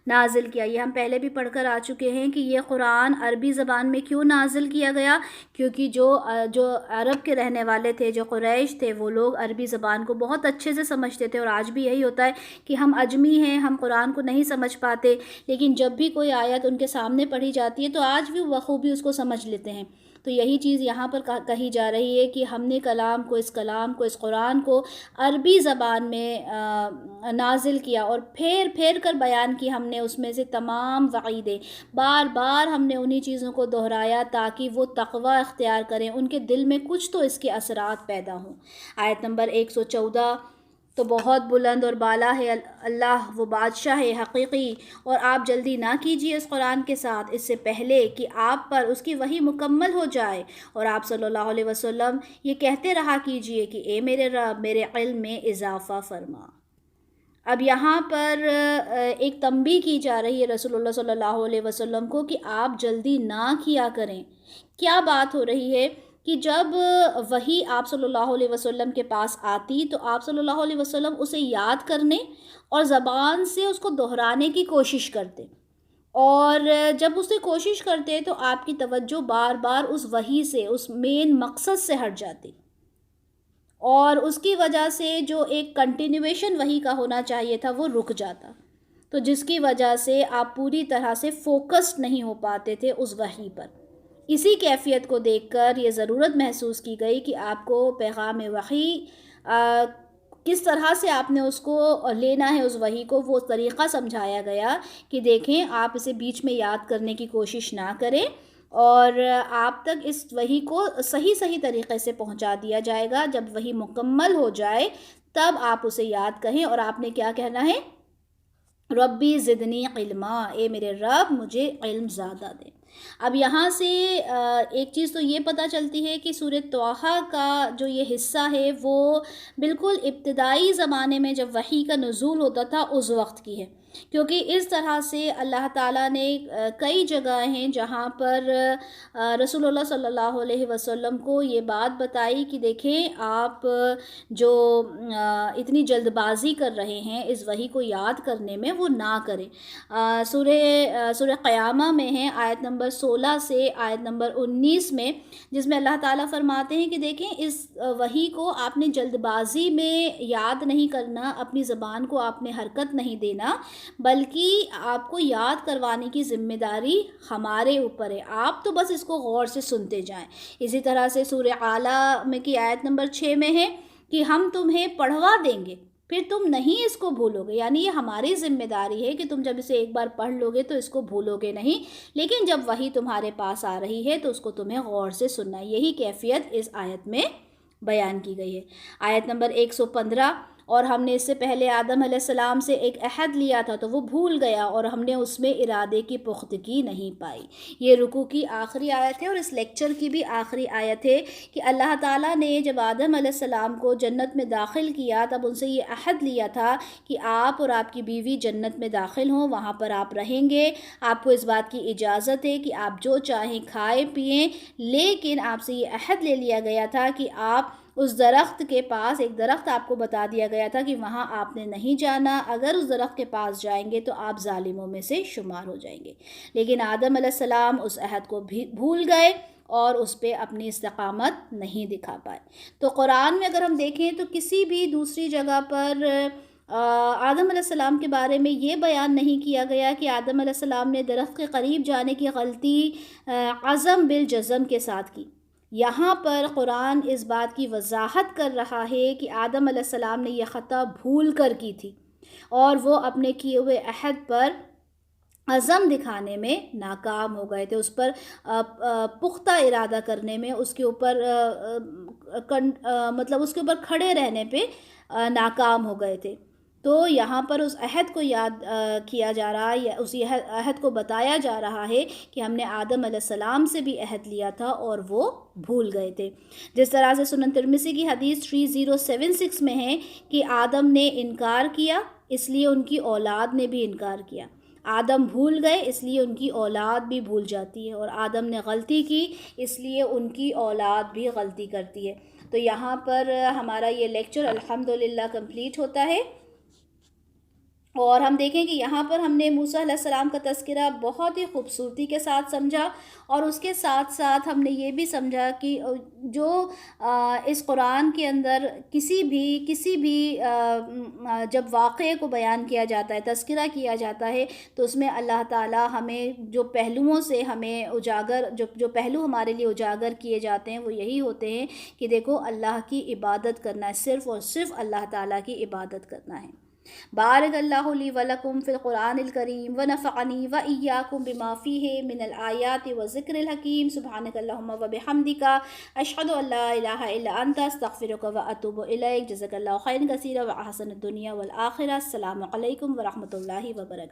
نازل کیا. یہ ہم پہلے بھی پڑھ کر آ چکے ہیں کہ یہ قرآن عربی زبان میں کیوں نازل کیا گیا، کیونکہ جو عرب کے رہنے والے تھے، جو قریش تھے، وہ لوگ عربی زبان کو بہت اچھے سے سمجھتے تھے. اور آج بھی یہی ہوتا ہے کہ ہم عجمی ہیں، ہم قرآن کو نہیں سمجھ پاتے، لیکن جب بھی کوئی آیت ان کے سامنے پڑھی جاتی ہے تو آج بھی بخوبی اس کو سمجھ لیتے ہیں. تو یہی چیز یہاں پر کہی جا رہی ہے کہ ہم نے اس قرآن کو عربی زبان میں نازل کیا اور پھیر پھیر کر بیان کی ہم نے اس میں سے تمام وعیدیں. بار بار ہم نے انہی چیزوں کو دہرایا تاکہ وہ تقوی اختیار کریں، ان کے دل میں کچھ تو اس کے اثرات پیدا ہوں. آیت نمبر 114. تو بہت بلند اور بالا ہے اللہ، وہ بادشاہ ہے حقیقی، اور آپ جلدی نہ کیجیے اس قرآن کے ساتھ اس سے پہلے کہ آپ پر اس کی وحی مکمل ہو جائے، اور آپ صلی اللہ علیہ وسلم یہ کہتے رہا کیجیے کہ اے میرے رب میرے علم میں اضافہ فرما. اب یہاں پر ایک تنبیہ کی جا رہی ہے رسول اللہ صلی اللہ علیہ وسلم کو کہ آپ جلدی نہ کیا کریں. کیا بات ہو رہی ہے کہ جب وحی آپ صلی اللہ علیہ وسلم کے پاس آتی تو آپ صلی اللہ علیہ وسلم اسے یاد کرنے اور زبان سے اس کو دہرانے کی کوشش کرتے، اور جب اسے کوشش کرتے تو آپ کی توجہ بار بار اس وحی سے، اس مین مقصد سے ہٹ جاتی، اور اس کی وجہ سے جو ایک کنٹینیویشن وحی کا ہونا چاہیے تھا وہ رک جاتا، تو جس کی وجہ سے آپ پوری طرح سے فوکسڈ نہیں ہو پاتے تھے اس وحی پر. اسی کیفیت کو دیکھ کر یہ ضرورت محسوس کی گئی کہ آپ کو پیغام وحی کس طرح سے آپ نے اس کو لینا ہے، اس وحی کو وہ طریقہ سمجھایا گیا کہ دیکھیں آپ اسے بیچ میں یاد کرنے کی کوشش نہ کریں، اور آپ تک اس وحی کو صحیح طریقے سے پہنچا دیا جائے گا. جب وحی مکمل ہو جائے تب آپ اسے یاد کہیں، اور آپ نے کیا کہنا ہے؟ ربی زدنی علما، اے میرے رب مجھے علم زیادہ دے. اب یہاں سے ایک چیز تو یہ پتہ چلتی ہے کہ سورہ طٰہٰ کا جو یہ حصہ ہے وہ بالکل ابتدائی زمانے میں جب وحی کا نزول ہوتا تھا اس وقت کی ہے. کیونکہ اس طرح سے اللہ تعالیٰ نے کئی جگہ ہیں جہاں پر رسول اللہ صلی اللہ علیہ وسلم کو یہ بات بتائی کہ دیکھیں آپ جو اتنی جلد بازی کر رہے ہیں اس وحی کو یاد کرنے میں وہ نہ کریں۔ سورہ قیامہ میں ہے آیت نمبر 16 سے آیت نمبر 19 میں، جس میں اللہ تعالیٰ فرماتے ہیں کہ دیکھیں اس وحی کو آپ نے جلد بازی میں یاد نہیں کرنا، اپنی زبان کو آپ نے حرکت نہیں دینا، بلکہ آپ کو یاد کروانے کی ذمہ داری ہمارے اوپر ہے، آپ تو بس اس کو غور سے سنتے جائیں۔ اسی طرح سے سورہ اعلیٰ میں کی آیت نمبر 6 میں ہے کہ ہم تمہیں پڑھوا دیں گے پھر تم نہیں اس کو بھولو گے، یعنی یہ ہماری ذمہ داری ہے کہ تم جب اسے ایک بار پڑھ لو گے تو اس کو بھولو گے نہیں، لیکن جب وحی تمہارے پاس آ رہی ہے تو اس کو تمہیں غور سے سننا ہے۔ یہی کیفیت اس آیت میں بیان کی گئی ہے۔ آیت نمبر 115، اور ہم نے اس سے پہلے آدم علیہ السلام سے ایک عہد لیا تھا تو وہ بھول گیا اور ہم نے اس میں ارادے کی پختگی نہیں پائی۔ یہ رکوع کی آخری آیت ہے اور اس لیکچر کی بھی آخری آیت ہے کہ اللہ تعالیٰ نے جب آدم علیہ السلام کو جنت میں داخل کیا تب ان سے یہ عہد لیا تھا کہ آپ اور آپ کی بیوی جنت میں داخل ہوں، وہاں پر آپ رہیں گے، آپ کو اس بات کی اجازت ہے کہ آپ جو چاہیں کھائیں پئیں، لیکن آپ سے یہ عہد لے لیا گیا تھا کہ آپ اس درخت کے پاس، ایک درخت آپ کو بتا دیا گیا تھا کہ وہاں آپ نے نہیں جانا، اگر اس درخت کے پاس جائیں گے تو آپ ظالموں میں سے شمار ہو جائیں گے۔ لیکن آدم علیہ السلام اس عہد کو بھی بھول گئے اور اس پہ اپنی استقامت نہیں دکھا پائے۔ تو قرآن میں اگر ہم دیکھیں تو کسی بھی دوسری جگہ پر آدم علیہ السلام کے بارے میں یہ بیان نہیں کیا گیا کہ آدم علیہ السلام نے درخت کے قریب جانے کی غلطی عزم بالجزم کے ساتھ کی۔ یہاں پر قرآن اس بات کی وضاحت کر رہا ہے کہ آدم علیہ السلام نے یہ خطا بھول کر کی تھی اور وہ اپنے کیے ہوئے عہد پر عزم دکھانے میں ناکام ہو گئے تھے، اس پر پختہ ارادہ کرنے میں، اس کے اوپر مطلب اس کے اوپر کھڑے رہنے پہ ناکام ہو گئے تھے۔ تو یہاں پر اس عہد کو یاد کیا جا رہا ہے، یا اسی عہد کو بتایا جا رہا ہے کہ ہم نے آدم علیہ السلام سے بھی عہد لیا تھا اور وہ بھول گئے تھے۔ جس طرح سے سنن ترمذی کی حدیث 3076 میں ہے کہ آدم نے انکار کیا اس لیے ان کی اولاد نے بھی انکار کیا، آدم بھول گئے اس لیے ان کی اولاد بھی بھول جاتی ہے، اور آدم نے غلطی کی اس لیے ان کی اولاد بھی غلطی کرتی ہے۔ تو یہاں پر ہمارا یہ لیکچر الحمدللہ کمپلیٹ ہوتا ہے، اور ہم دیکھیں کہ یہاں پر ہم نے موسیٰ علیہ السلام کا تذکرہ بہت ہی خوبصورتی کے ساتھ سمجھا، اور اس کے ساتھ ساتھ ہم نے یہ بھی سمجھا کہ جو اس قرآن کے اندر کسی بھی جب واقعے کو بیان کیا جاتا ہے، تذکرہ کیا جاتا ہے، تو اس میں اللہ تعالیٰ ہمیں جو پہلوؤں سے ہمیں جو پہلو ہمارے لیے اجاگر کیے جاتے ہیں وہ یہی ہوتے ہیں کہ دیکھو اللہ کی عبادت کرنا ہے، صرف اور صرف اللہ تعالیٰ کی عبادت کرنا ہے۔ بارک اللہ لی ولکم فی القرآن الکریم ونفعنی وإیاکم بما فیہ من الآیات والذکر الحکیم۔ سبحانک اللہم وبحمدک، اشہد ان لا الہ الا انت، استغفرک واتوب الیک۔ جزاک اللہ خیرا کثیرا وأحسن الدنیا والآخرہ۔ السلام علیکم ورحمۃ اللہ وبرکاتہ۔